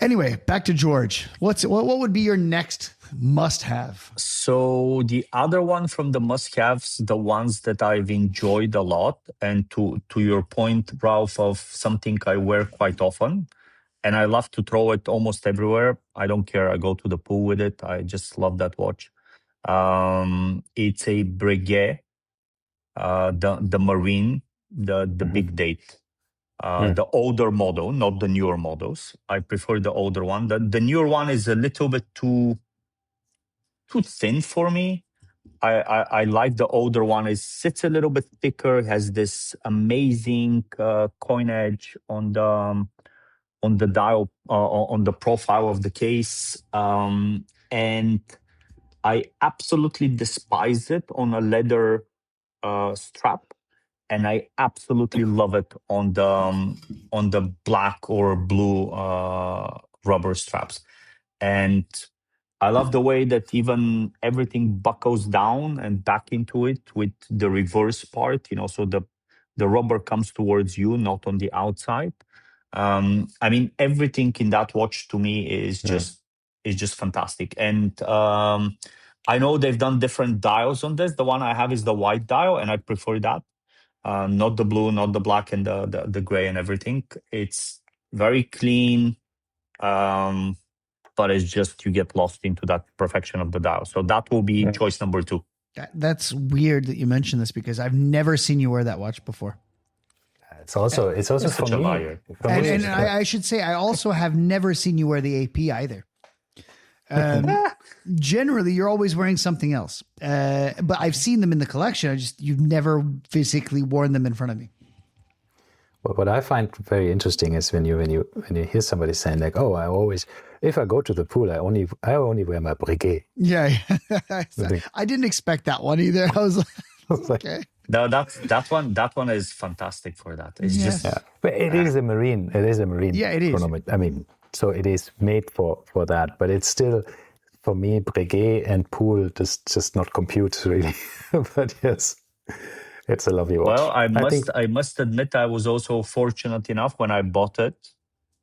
Anyway, back to George. What would be your next must-have? So the other one from the must-haves, the ones that I've enjoyed a lot, and to your point, Ralph, of something I wear quite often, and I love to throw it almost everywhere. I don't care. I go to the pool with it. I just love that watch. It's a Breguet, the Marine, the big date. The older model, not the newer models. I prefer the older one. The newer one is a little bit too thin for me. I like the older one. It sits a little bit thicker, has this amazing coin edge on the dial, on the profile of the case. And I absolutely despise it on a leather strap, and I absolutely love it on the black or blue rubber straps. And I love the way that even everything buckles down and back into it with the reverse part, so the rubber comes towards you, not on the outside. I mean, everything in that watch to me is just fantastic. And I know they've done different dials on this. The one I have is the white dial, and I prefer that. Not the blue, not the black, and the gray and everything. It's very clean, but it's just you get lost into that perfection of the dial. So that will be choice number 2. That's weird that you mentioned this because I've never seen you wear that watch before. It's also for such a me. liar. And I should say, I also have never seen you wear the AP either. Generally, you're always wearing something else. But I've seen them in the collection. You've never physically worn them in front of me. Well, what I find very interesting is when you hear somebody saying like, "Oh, if I go to the pool, I only wear my Breguet." Yeah, I didn't expect that one either. I was like, okay. No, that one is fantastic for that. It's just, but it is a marine. It is a marine. Yeah, it is. Chronometer. I mean, so it is made for that, but it's still, for me, Breguet and pool just not compute really. But yes, it's a lovely watch. Well, I must admit, I was also fortunate enough when I bought it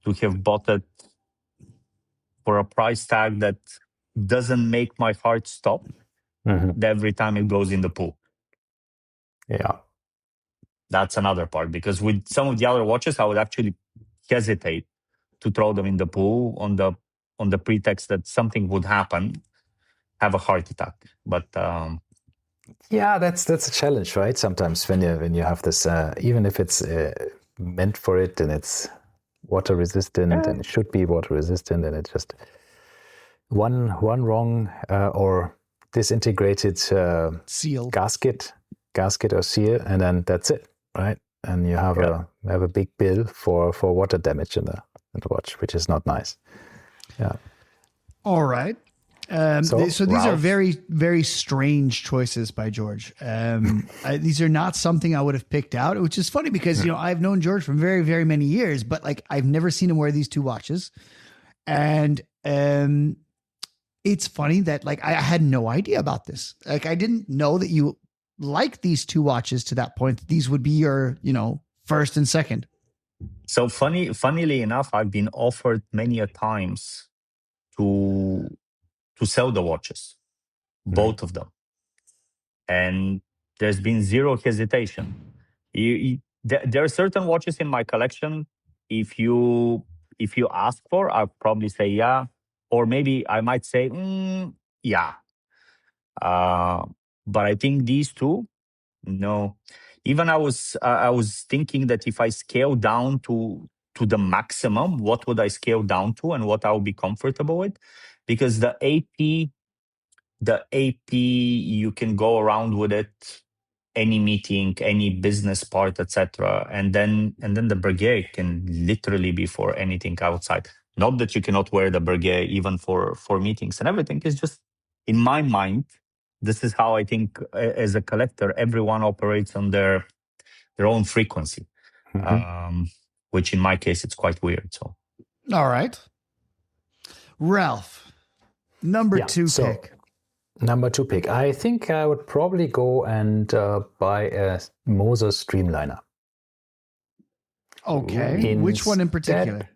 to have bought it for a price tag that doesn't make my heart stop every time it goes in the pool. Yeah. That's another part, because with some of the other watches, I would actually hesitate to throw them in the pool on the pretext that something would happen, have a heart attack. But yeah, that's a challenge, right? Sometimes when you have this, even if it's meant for it and it's water resistant and it should be water resistant, and it's just one wrong or disintegrated seal gasket or seal, and then that's it, right? And you have a big bill for water damage in the watch, which is not nice. Yeah. All right. So these Ralph? are very, very strange choices by George. These are not something I would have picked out, which is funny because, I've known George for very, very many years, but like I've never seen him wear these two watches. And it's funny that like I had no idea about this. Like I didn't know that you like these two watches to that point. These would be your, first and second. So funnily enough, I've been offered many a times to sell the watches, both of them, and there's been zero hesitation. There are certain watches in my collection. If you ask for, I'll probably say yeah, or maybe I might say yeah. But I think these two, no. Even I was thinking that if I scale down to the maximum, what would I scale down to and what I would be comfortable with? Because the AP, you can go around with it, any meeting, any business part, etc. And then the Breguet can literally be for anything outside. Not that you cannot wear the Breguet even for meetings and everything. It's just, in my mind, this is how I think as a collector, everyone operates on their own frequency. which in my case, it's quite weird. So, All right. Ralph, number two pick. Number 2 pick. I think I would probably go and buy a Moser Streamliner. Okay. Which one in particular?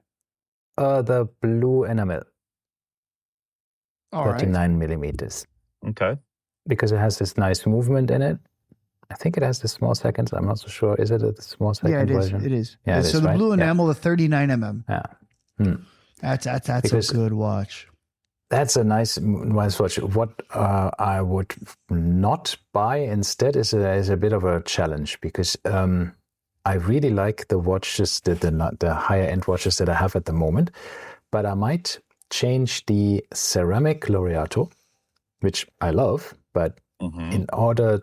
The blue enamel. All right. 39 millimeters. okay. Because it has this nice movement in it. I think it has the small seconds. I'm not so sure. Is it a small second Yeah, it is. version? It is. Yeah, it so is, the right? blue enamel, the 39 mm. Yeah. That's Because- a good watch. That's a nice watch. What I would not buy instead is a bit of a challenge, because I really like the watches, the higher end watches that I have at the moment, but I might change the ceramic Laureato, which I love, but in order,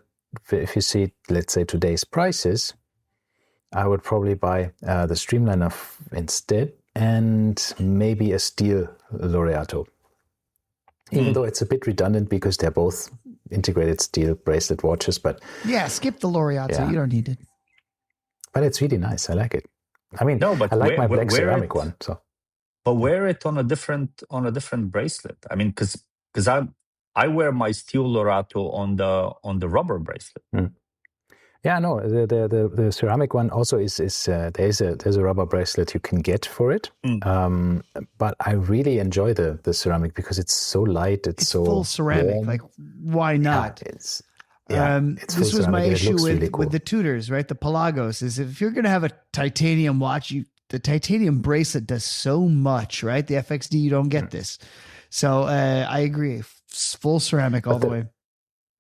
if you see, let's say, today's prices, I would probably buy the Streamliner instead, and maybe a steel Laureato. Even though it's a bit redundant because they're both integrated steel bracelet watches, but Yeah, skip the Laureato. Yeah. You don't need it. but it's really nice. I like it. I mean, No, but I like my wear black ceramic it- one. So But wear it on a different bracelet. I mean, because I wear my steel Lorato on the rubber bracelet. yeah, no, the ceramic one also is there's a rubber bracelet you can get for it. But I really enjoy the ceramic because it's so light. It's so Full ceramic. warm. Like, why not? It's This full was my ceramic and it issue looks with, really cool. with the Tudors, right? The Pelagos is if you're going to have a titanium watch, the titanium bracelet does so much, right? The FXD, you don't get this. So I agree. Full ceramic all the way.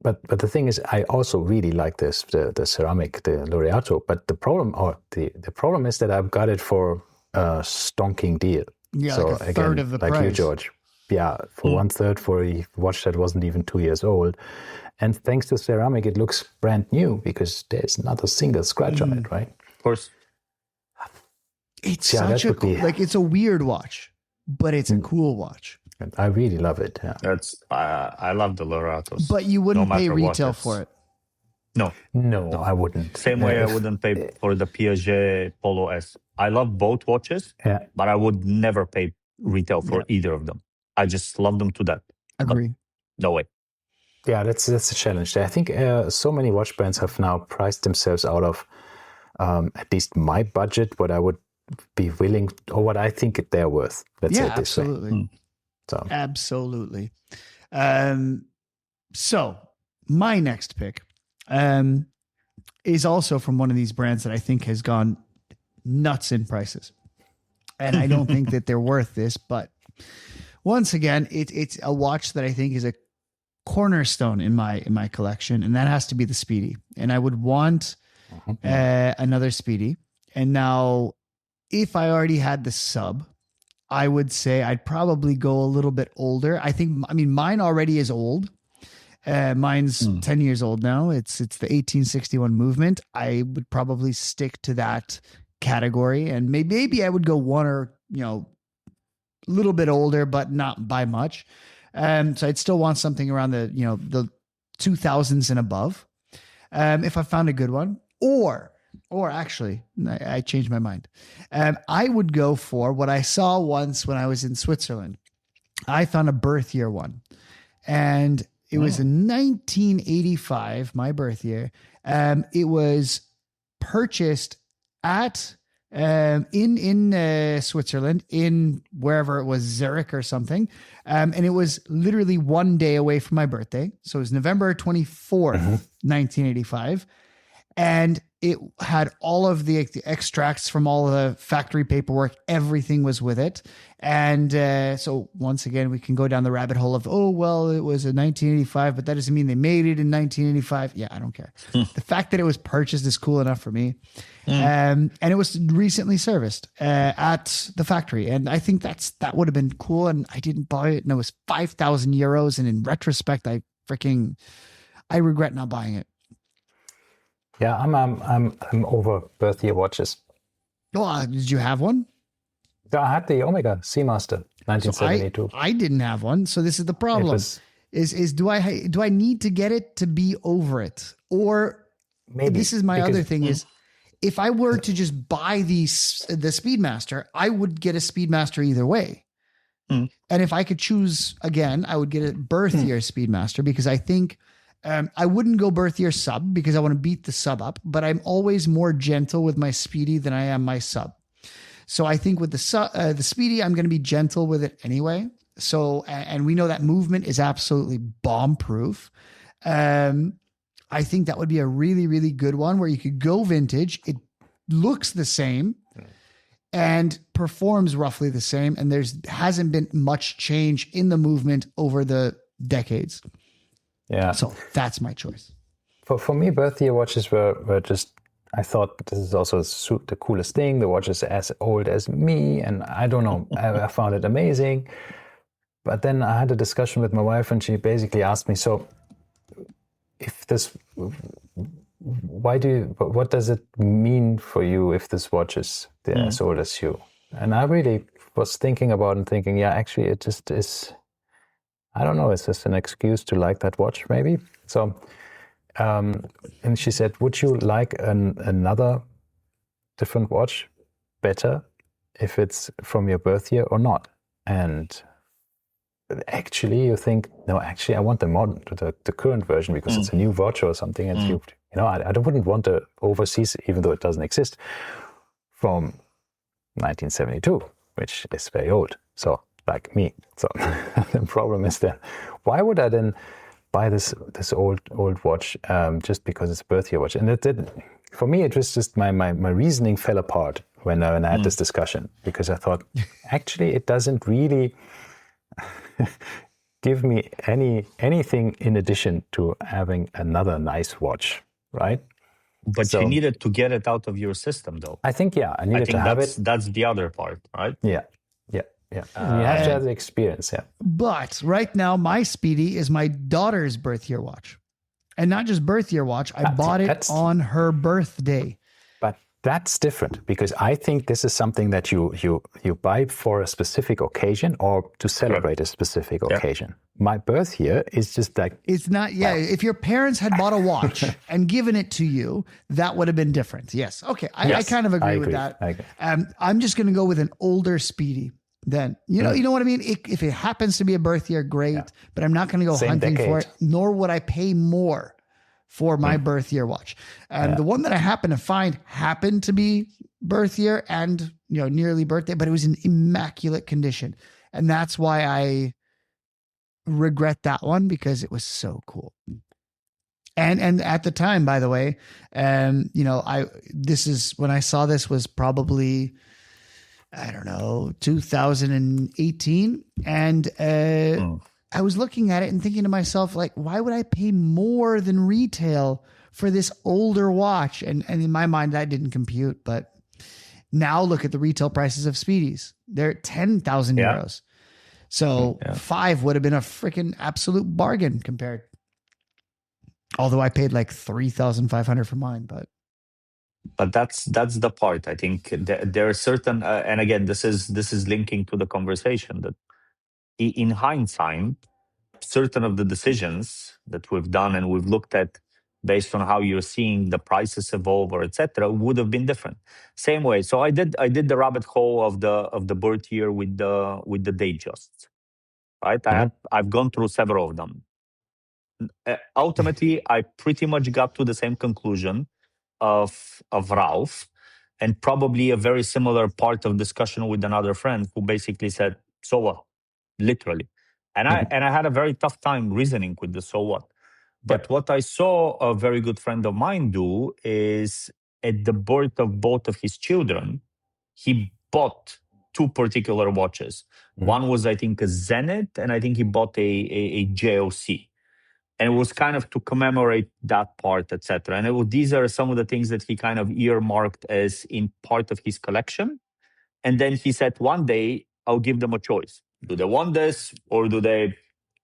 But the thing is, I also really like the ceramic, the Laureato. But the problem is that I've got it for a stonking deal. Yeah, so like a third of the like price. you, George. Yeah, for 1/3 for a watch that wasn't even 2 years old. And thanks to ceramic, it looks brand new because there's not a single scratch on it, right? Of course. It's Yeah, such that a would be- like it's a weird watch, but it's a cool watch. And I really love it. Yeah. That's I love the Loratos. But you wouldn't No pay matter what, retail it's- for it. No, No, I wouldn't. same way I If- wouldn't pay for the Piaget Polo S. I love both watches, Yeah. but I would never pay retail for either of them. I just love them to death. Agree. No way. Yeah, that's a challenge there. I think so many watch brands have now priced themselves out of at least my budget, what I would be willing, or what I think they're worth. Let's say Yeah, it this way. absolutely. So Absolutely. So my next pick is also from one of these brands that I think has gone nuts in prices. And I don't think that they're worth this, but once again, it's a watch that I think is a cornerstone in my collection, and that has to be the Speedy. And I would want another Speedy. And now, if I already had the sub, I would say I'd probably go a little bit older. I mean, mine already is old. Mine's 10 years old now. It's the 1861 movement. I would probably stick to that category, and maybe I would go one or, a little bit older, but not by much. So I'd still want something around the 2000s and above. If I found a good one, or actually, I changed my mind. I would go for what I saw once when I was in Switzerland. I found a birth year one, and it was in 1985, my birth year. It was purchased at in Switzerland, in wherever it was, Zurich or something. And it was literally one day away from my birthday. So it was November 24th, 1985. And it had all of the extracts from all of the factory paperwork. Everything was with it. And so once again, we can go down the rabbit hole of, oh, well, it was a 1985, but that doesn't mean they made it in 1985. Yeah, I don't care. The fact that it was purchased is cool enough for me. And it was recently serviced at the factory. And I think that would have been cool. And I didn't buy it. And it was 5,000 euros. And in retrospect, I regret not buying it. yeah, I'm over birth year watches. Oh, did you have one? Yeah, I had the Omega Seamaster, 1972. I didn't have one, so this is the problem. Is do I need to get it to be over it, or Maybe this is my because- other thing is if I were to just buy the Speedmaster, I would get a Speedmaster either way. Mm. And if I could choose again, I would get a birth year Speedmaster, because I think I wouldn't go birth year sub because I want to beat the sub up, but I'm always more gentle with my Speedy than I am my sub. So I think with the Speedy, I'm going to be gentle with it anyway. So, and we know that movement is absolutely bomb proof. I think that would be a really, really good one where you could go vintage. It looks the same and performs roughly the same. And hasn't been much change in the movement over the decades. Yeah. So that's my choice. For me, birth year watches were just, I thought this is also the coolest thing. The watch is as old as me, and I don't know, I found it amazing. But then I had a discussion with my wife, and she basically asked me, so if this, what does it mean for you if this watch is as old as you? And I really was thinking about and thinking, yeah, actually it just is, I don't know, it's just an excuse to like that watch maybe. So, and she said, would you like another different watch better if it's from your birth year or not? And actually you think, no, actually I want the modern, the current version, because it's a new watch or something. And you know, I wouldn't want the overseas, even though it doesn't exist, from 1972, which is very old. So like me. So the problem is then, why would I then buy this old watch just because it's a birth year watch? And it didn't. For me, it was just my reasoning fell apart when I had this discussion, because I thought, actually, it doesn't really give me anything in addition to having another nice watch, right? But you needed to get it out of your system, though. I think, I needed to have it. That's the other part, right? Yeah. You have to have the experience, yeah. But right now, my Speedy is my daughter's birth year watch. And not just birth year watch, I bought it on her birthday. But that's different, because I think this is something that you buy for a specific occasion or to celebrate a specific occasion. My birth year is just like... It's not, if your parents had bought a watch and given it to you, that would have been different. Yes. Okay. I kind of agree with that. I'm just going to go with an older Speedy. Then you know what I mean. If it happens to be a birth year, great. But I'm not going to go hunting for it. Nor would I pay more for my birth year watch. And the one that I happened to find happened to be birth year and nearly birthday, but it was in immaculate condition, and that's why I regret that one, because it was so cool. And at the time, by the way, this is when I saw this was probably, I don't know, 2018. And I was looking at it and thinking to myself, like, why would I pay more than retail for this older watch? And in my mind, that didn't compute. But now look at the retail prices of Speedies. They're 10,000 euros. So 5 would have been a freaking absolute bargain compared. Although I paid like 3,500 for mine, But that's the part. I think there are certain, and again, this is linking to the conversation that in hindsight, certain of the decisions that we've done and we've looked at based on how you're seeing the prices evolve or etc. would have been different. Same way. So I did the rabbit hole of the birth year with the Datejusts, right? I've gone through several of them. Ultimately, I pretty much got to the same conclusion of Ralph, and probably a very similar part of discussion with another friend who basically said, "So what?" Literally, and I had a very tough time reasoning with the "so what." But what I saw a very good friend of mine do is, at the birth of both of his children, he bought 2 particular watches. One was, I think, a Zenith, and I think he bought a JOC. And it was kind of to commemorate that part, etc. And these are some of the things that he kind of earmarked as in part of his collection. And then he said, one day I'll give them a choice. Do they want this, or do they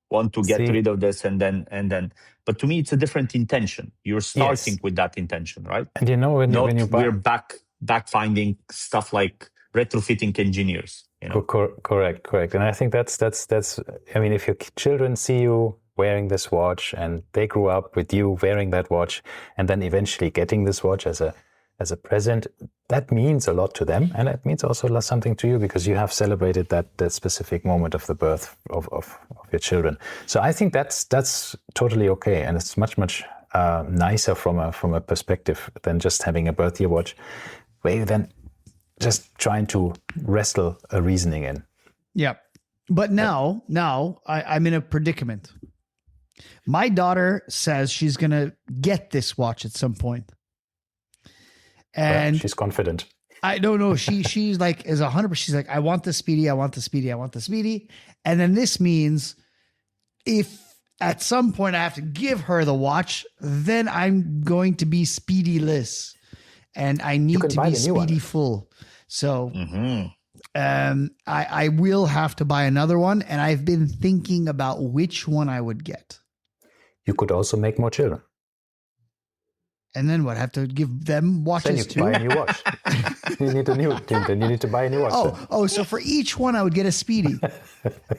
want to get rid of this? And then, but to me, it's a different intention. You're starting with that intention, right? And when you buy, we're back finding stuff like retrofitting engineers. Correct. And I think that's. I mean, if your children see you wearing this watch and they grew up with you wearing that watch and then eventually getting this watch as a as a present, that means a lot to them, and it means also something to you because you have celebrated that specific moment of the birth of your children. So I think that's totally okay, and it's much nicer from a perspective than just having a birthday watch, where you then just trying to wrestle a reasoning in. Yeah, but now I'm in a predicament. My daughter says she's gonna get this watch at some point. And she's confident. I don't know. She's like is 100%. She's like, I want the Speedy. I want the Speedy. I want the Speedy. And then this means if at some point I have to give her the watch, then I'm going to be Speedy-less, and I need to be Speedy full. So I will have to buy another one, and I've been thinking about which one I would get. You could also make more children. And then what? Have to give them watches too? Then you buy a new watch. Then you need to buy a new watch. Oh, so for each one I would get a Speedy.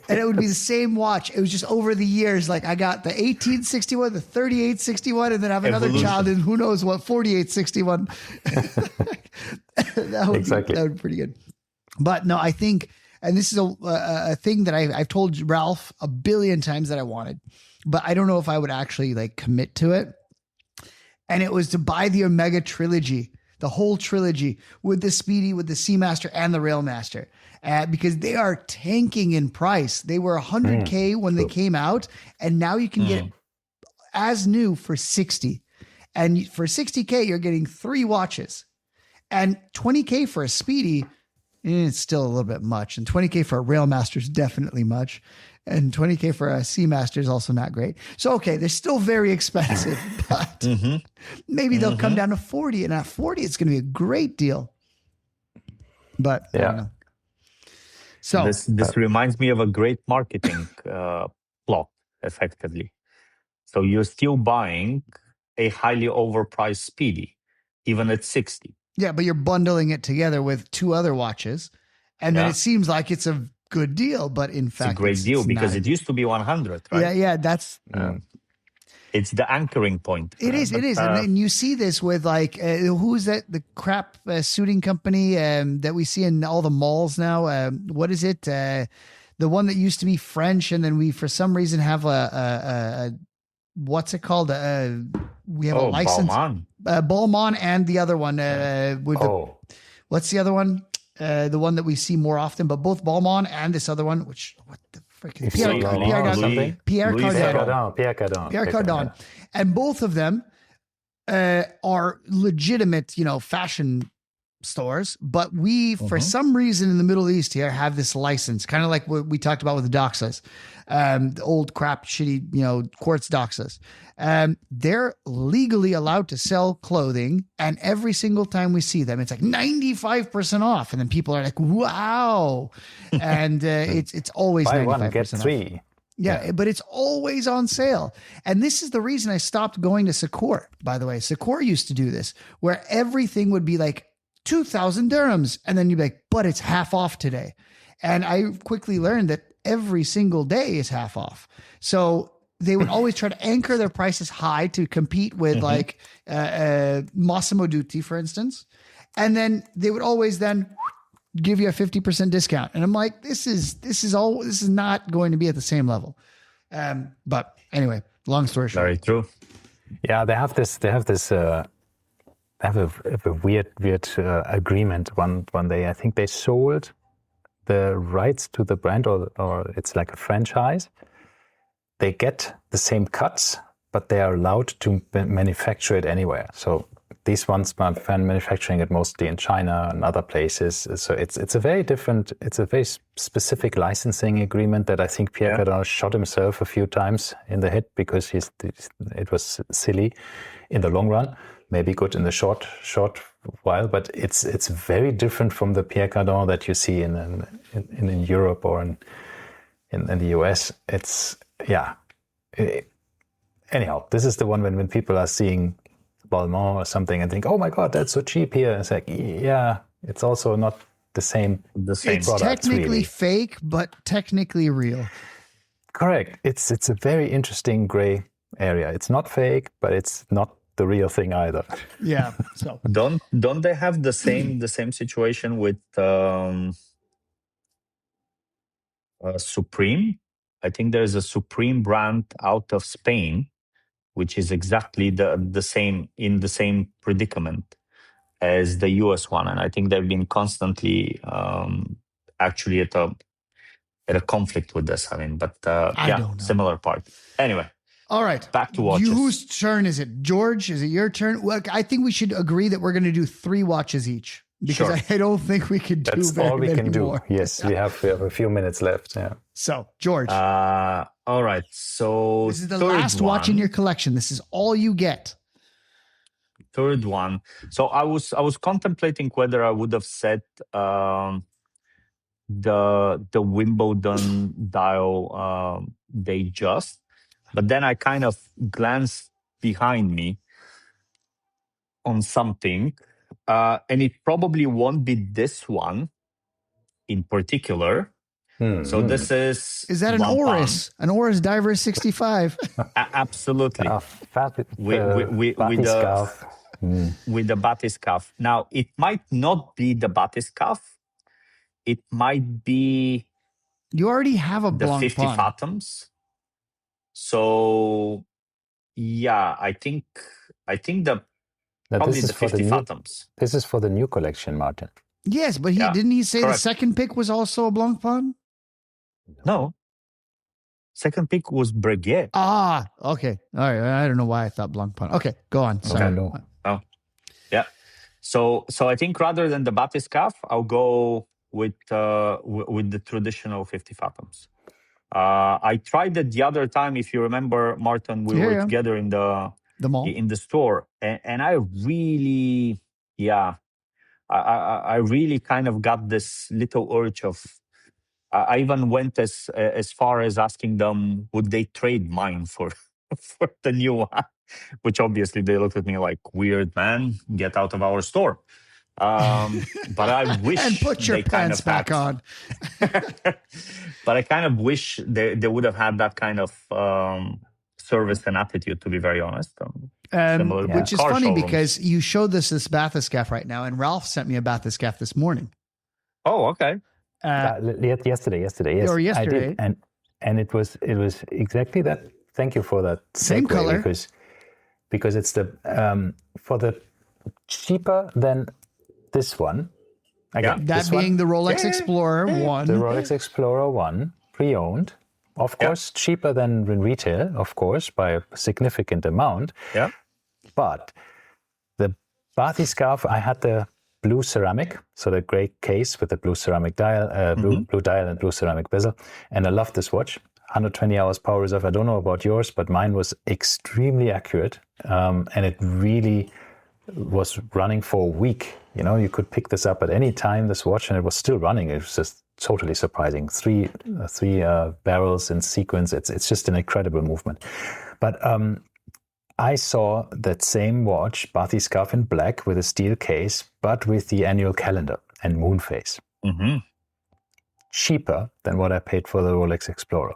And it would be the same watch. It was just over the years. Like I got the 1861, the 3861, and then I have another child and who knows what, 4861. That would be pretty good. But no, I think, and this is a thing that I've told Ralph a billion times that I wanted, but I don't know if I would actually like commit to it. And it was to buy the Omega trilogy, the whole trilogy with the Speedy, with the Seamaster and the Railmaster, because they are tanking in price. They were $100K when they came out, and now you can get it as new for 60. And for 60K, you're getting 3 watches, and 20K for a Speedy. It's still a little bit much, and 20K for a Railmaster is definitely much, and 20K for a Seamaster is also not great. So, okay, they're still very expensive, but maybe they'll come down to 40, and at 40, it's going to be a great deal. But I don't know. So this reminds me of a great marketing plot, effectively. So you're still buying a highly overpriced Speedy, even at 60. Yeah, but you're bundling it together with 2 other watches, and then it seems like it's a good deal, but in fact, it's a great deal because it used to be 100, right? Yeah, that's it's the anchoring point. It is, and then you see this with like who's that? The crap suiting company that we see in all the malls now. What is it? The one that used to be French, and then we for some reason have a what's it called? We have a license. Balmain and the other one with what's the other one? The one that we see more often, but both Balmain and this other one, which what the frick is Pierre Cardin, and both of them are legitimate, fashion stores, but we for some reason in the Middle East here have this license, kind of like what we talked about with the Doxas, the old crap shitty quartz Doxas. They're legally allowed to sell clothing, and every single time we see them it's like 95% off, and then people are like, wow. And it's always buy 95% one, get 3 off. Yeah, but it's always on sale. And this is the reason I stopped going to Secor, by the way. Secor used to do this, where everything would be like 2,000 dirhams. And then you'd be like, but it's half off today. And I quickly learned that every single day is half off. So they would always try to anchor their prices high to compete with like Massimo Dutti, for instance. And then they would always then give you a 50% discount. And I'm like, this is not going to be at the same level. But anyway, long story short. Very true. Yeah, they have a weird agreement one day. I think they sold the rights to the brand, or it's like a franchise. They get the same cuts, but they are allowed to manufacture it anywhere. So these ones are manufacturing it mostly in China and other places. So it's a very specific licensing agreement that I think Pierre Cardin shot himself a few times in the head because it was silly in the long run. Maybe good in the short while, but it's very different from the Pierre Cardin that you see in Europe or in the US. Anyhow, this is the one when people are seeing Balmain or something and think, oh my God, that's so cheap here. It's like, yeah, it's also not the same It's product, technically really. fake, but technically real. Correct. It's a very interesting gray area. It's not fake, but it's not the real thing either. Yeah. So Don't they have the same situation with Supreme? I think there's a Supreme brand out of Spain, which is exactly the same, in the same predicament as the US one, and I think they've been constantly actually at a conflict with this. I mean, but I yeah, don't know. similar part. Anyway, all right. back to watches. Whose turn is it? George, is it your turn? Well, I think we should agree that we're going to do 3 watches each, because Sure. I don't think we could do That's very all we many can do. more. Yes, we have a few minutes left. Yeah. So, George, All right. So this is the third last watch in one. your collection. This is all you get. Third one. So I was contemplating whether I would have set the Wimbledon dial Datejust, but then I kind of glanced behind me on something, and it probably won't be this one in particular. So this Is that an £1. Oris? An Oris Diver 65? Absolutely. With With the bathyscaphe. Now, it might not be the bathyscaphe. It might be You already have a the Blanc 50 Pan. fathoms. So, yeah, I think probably the 50 fathoms. This is for the new collection, Martin. Yes, but Yeah, didn't he say correct. the second pick was also a Blanc Pan? No. Second pick was Breguet. Ah, okay. All right. I don't know why I thought Blanc Pan. Okay, go on. Sorry. No. Oh, yeah. So I think rather than the bathyscaphe, I'll go with the traditional 50 fathoms. I tried it the other time. If you remember, Martin, we were together in the mall, in the store, and I really, I really kind of got this little urge of. I even went as far as asking them, would they trade mine for the new one? Which obviously they looked at me like, weird man, get out of our store. But I wish and put your pants back on. But I kind of wish they would have had that kind of service and attitude, to be very honest. Which is funny because you showed this bathyscaphe right now, and Ralph sent me a bathyscaphe this morning. Oh, okay. Yesterday, yes. Or yesterday. I did, and it was exactly that. Thank you for that. Same color. Because it's the for the cheaper than this one. Again, that being the Rolex Explorer 1. The Rolex Explorer 1, pre-owned. Of course, cheaper than in retail, of course, by a significant amount. Yeah. But the bathyscaphe, I had the blue ceramic, so the gray case with the blue ceramic dial, blue dial and blue ceramic bezel. And I love this watch. 120 hours power reserve. I don't know about yours, but mine was extremely accurate. And it really was running for a week. You know, you could pick this up at any time, this watch, and it was still running. It was just totally surprising. Three barrels in sequence. It's just an incredible movement. But I saw that same watch, bathyscaphe in black with a steel case, but with the annual calendar and moon phase. Cheaper than what I paid for the Rolex Explorer.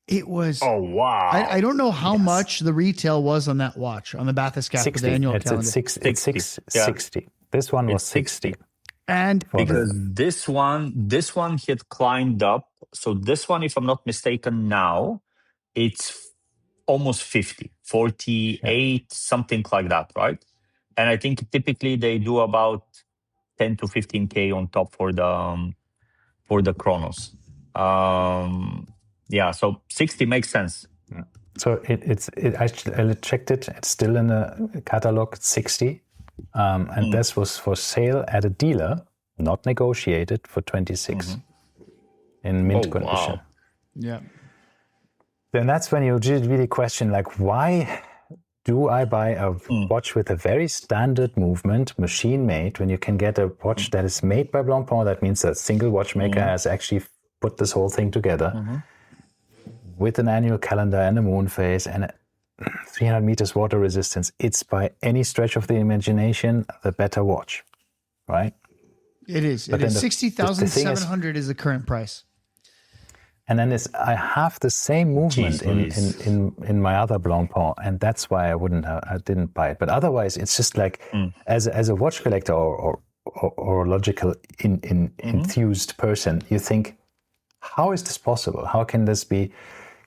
It was. Oh, wow. I don't know how much the retail was on that watch, on the bathyscaphe with the annual calendar. It's 60. This one was 60. And because this one had climbed up. So this one, if I'm not mistaken now, it's almost 50, 48, something like that, right? And I think typically they do about 10 to 15K on top for the Chronos. So 60 makes sense. So I checked it. It's still in the catalog. It's 60, and this was for sale at a dealer, not negotiated, for 26 in mint condition. Wow. Yeah. Then that's when you really question, like, why do I buy a watch with a very standard movement, machine made, when you can get a watch that is made by Blancpain? That means a single watchmaker has actually put this whole thing together with an annual calendar and a moon phase and 300 meters water resistance. It's by any stretch of the imagination the better watch, right? It is. It is 60,700 is the current price. And then I have the same movement Jeez, in my other Blancpain, and that's why I didn't buy it. But otherwise, it's just like as a watch collector or logical enthused person, you think, how is this possible? How can this be,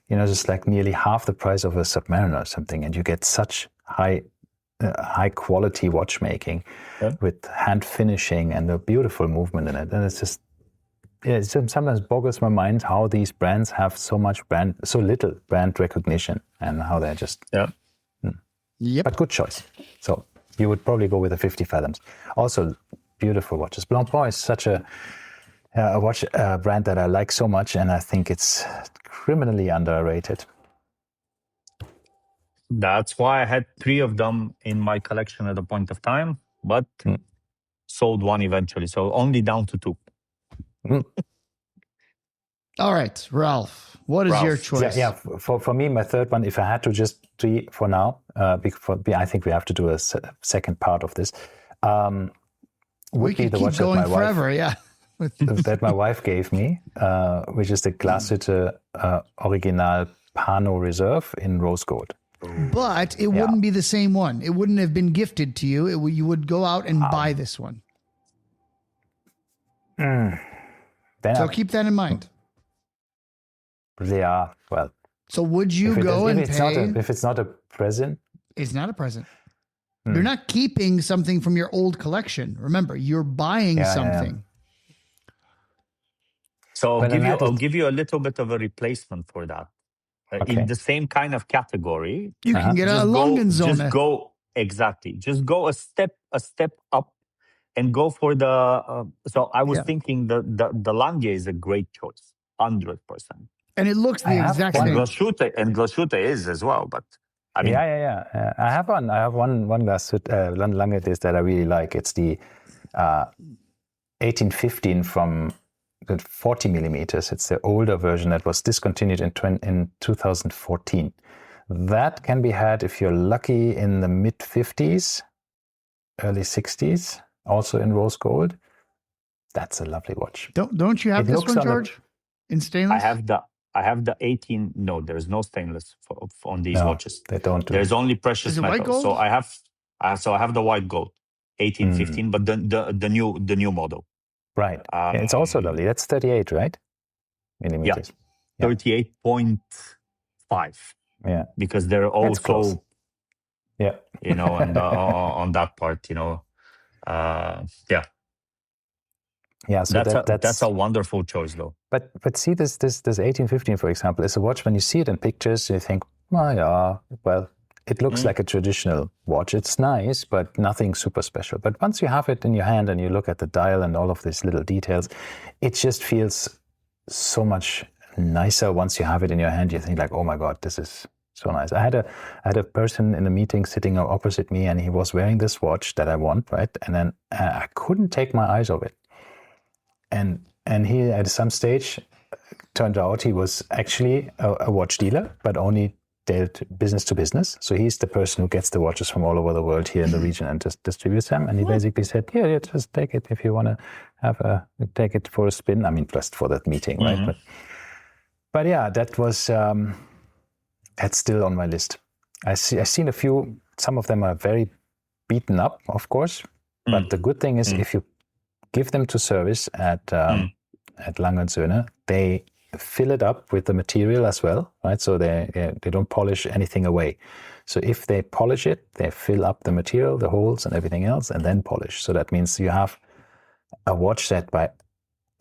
just like nearly half the price of a Submariner or something, and you get such high quality watchmaking with hand finishing and a beautiful movement in it, and it's just. It sometimes boggles my mind how these brands have so little brand recognition, and how they're just. Yep. But good choice. So you would probably go with the 50 fathoms. Also, beautiful watches. Blancpain is such a watch brand that I like so much, and I think it's criminally underrated. That's why I had 3 of them in my collection at a point of time, but sold one eventually. So only down to 2. All right, Ralph, what is your choice? Yeah. For me, my third one, if I had to just 3 for now, I think we have to do a second part of this. We could keep going forever, yeah. that my wife gave me, which is the Glashütte Original Pano Reserve in rose gold. But it wouldn't be the same one. It wouldn't have been gifted to you. You would go out and buy this one. So keep that in mind. Yeah, well. So would you go and pay? If it's not a present? It's not a present. You're not keeping something from your old collection. Remember, you're buying something. So I'll give you a little bit of a replacement for that. In the same kind of category. You can get a Langenzone. Just go a step up and go for the. So I was thinking the Lange is a great choice, 100%. And it looks the exact same. And Glashütte is as well, but I mean, I have one. I have one Glashütte Lange that I really like. It's the 1815 from the 40 millimeters. It's the older version that was discontinued in 2014. That can be had if you're lucky in the mid 50s, early 60s, also in rose gold. That's a lovely watch. Don't you have this one, George? In stainless? I have the 18. No, there's no stainless on these watches. They don't. There's only precious metal. So I have the white gold, 1815, but the new model. Right. It's also lovely. That's 38, right? Millimeters. Yeah. 38.5. Yeah. Because they're also. Yeah. And on that part, Yeah, so that's a wonderful choice, though. But see, this 1815, for example, is a watch. When you see it in pictures, you think, it looks like a traditional watch. It's nice, but nothing super special. But once you have it in your hand and you look at the dial and all of these little details, it just feels so much nicer. Once you have it in your hand, you think like, oh my God, this is so nice. I had a person in a meeting sitting opposite me, and he was wearing this watch that I want, right? And then I couldn't take my eyes off it. And he, at some stage, turned out he was actually a watch dealer, but only dealt business to business. So he's the person who gets the watches from all over the world here in the region and just distributes them. And he basically said, yeah, just take it if you want to take it for a spin. I mean, plus for that meeting, right? But yeah, that was, that's still on my list. I've seen a few, some of them are very beaten up, of course. But the good thing is if you give them to service at Lange & Söhne, they fill it up with the material as well, right? So they don't polish anything away. So if they polish it, they fill up the material, the holes and everything else, and then polish. So that means you have a watch that by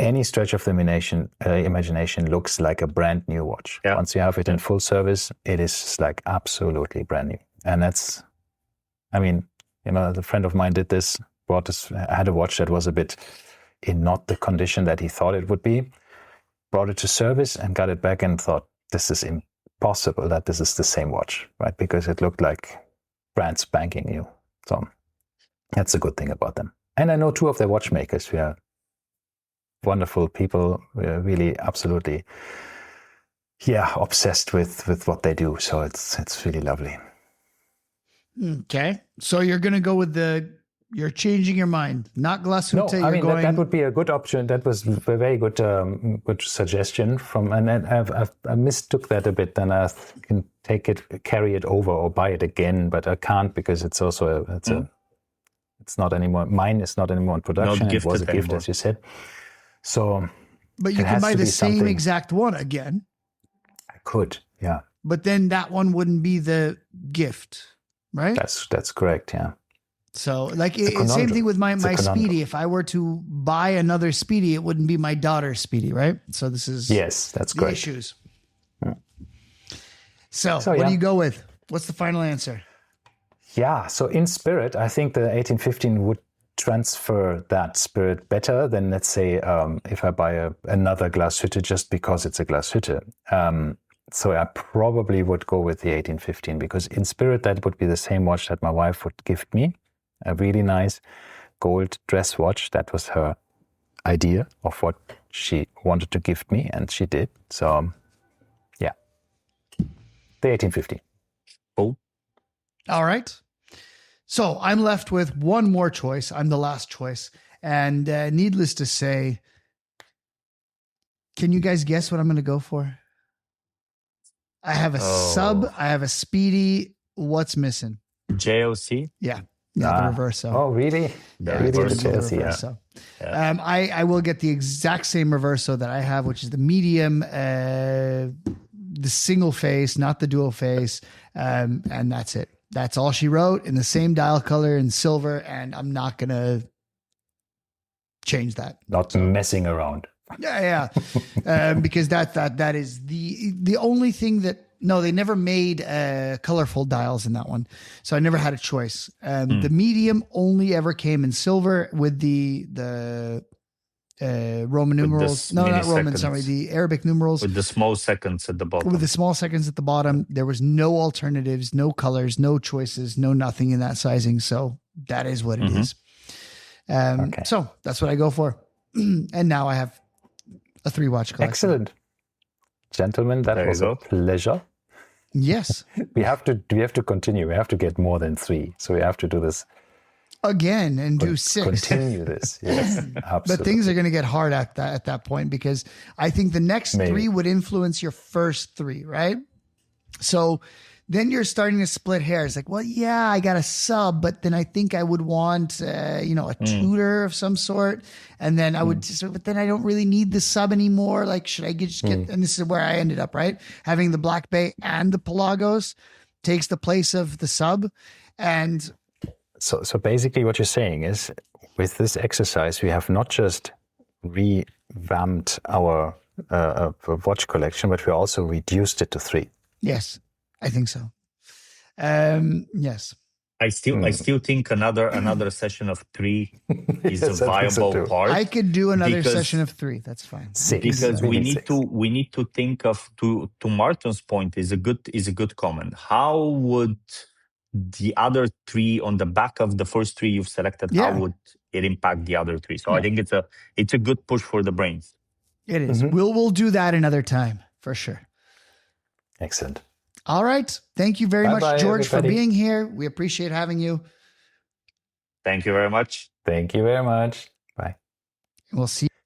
any stretch of the imagination looks like a brand new watch. Yeah. Once you have it in full service, it is like absolutely brand new. And that's, I mean, a friend of mine did this, had a watch that was a bit in not the condition that he thought it would be, brought it to service and got it back and thought, this is impossible that this is the same watch, right? Because it looked like brand spanking new. So that's a good thing about them. And I know 2 of their watchmakers. We are wonderful people. We are really absolutely, obsessed with what they do. So it's really lovely. Okay. So you're going to go with the You're changing your mind. Not glass No, hutte. I You're mean going. that would be a good option. That was a very good good suggestion from, and then I mistook that a bit. And I can carry it over, or buy it again, but I can't because it's also it's not anymore. Mine is not anymore in production. It was a gift, as you said. So, but you can buy the same exact one again. I could, yeah. But then that one wouldn't be the gift, right? That's correct, yeah. So, like, same thing with my Speedy. If I were to buy another Speedy, it wouldn't be my daughter's Speedy, right? So this is that's correct. Issues. Yeah. So what do you go with? What's the final answer? Yeah, so in spirit, I think the 1815 would transfer that spirit better than, let's say, if I buy another Glashütte just because it's a Glashütte. So I probably would go with the 1815 because in spirit, that would be the same watch that my wife would gift me. A really nice gold dress watch. That was her idea of what she wanted to gift me, and she did. So, yeah, the 1850. Cool. All right. So I'm left with one more choice. I'm the last choice. And needless to say, can you guys guess what I'm going to go for? I have a sub. I have a Speedy. What's missing? JOC? Yeah. Yeah, the Reverso. Oh, really? The Reverso. Yeah. I will get the exact same Reverso that I have, which is the medium, the single face, not the dual face. And that's it. That's all she wrote in the same dial color in silver. And I'm not going to change that. Not messing around. Yeah. Because that is the only thing that, no, they never made colorful dials in that one. So I never had a choice. The medium only ever came in silver with the Roman numerals. No, not Roman, sorry, the Arabic numerals. With the small seconds at the bottom. With the small seconds at the bottom. There was no alternatives, no colors, no choices, no nothing in that sizing. So that is what it is. So that's what I go for. And now I have a 3-watch collection. Excellent. Gentlemen, that was a pleasure. Yes. We have to continue. We have to get more than 3. So we have to do this again and do 6. Continue this. Yes. Absolutely. But things are going to get hard at that point, because I think the next 3 would influence your first 3, right? So then you're starting to split hairs. Like, well, yeah, I got a sub, but then I think I would want, a tutor of some sort. And then I would but then I don't really need the sub anymore. Like, should I just get, and this is where I ended up, right? Having the Black Bay and the Pelagos takes the place of the sub. And so basically what you're saying is, with this exercise, we have not just revamped our watch collection, but we also reduced it to 3. Yes. I think so. Yes. I still think another session of 3 is a viable part. I could do another session of 3. That's fine. 6. Because we need to think of, to Martin's point, is a good comment. How would the other 3 on the back of the first 3 you've selected, how would it impact the other 3? So I think it's a good push for the brains. It is. We'll do that another time for sure. Excellent. All right. Thank you very much, George, everybody. for being here. We appreciate having you. Thank you very much. Thank you very much. Bye. We'll see you.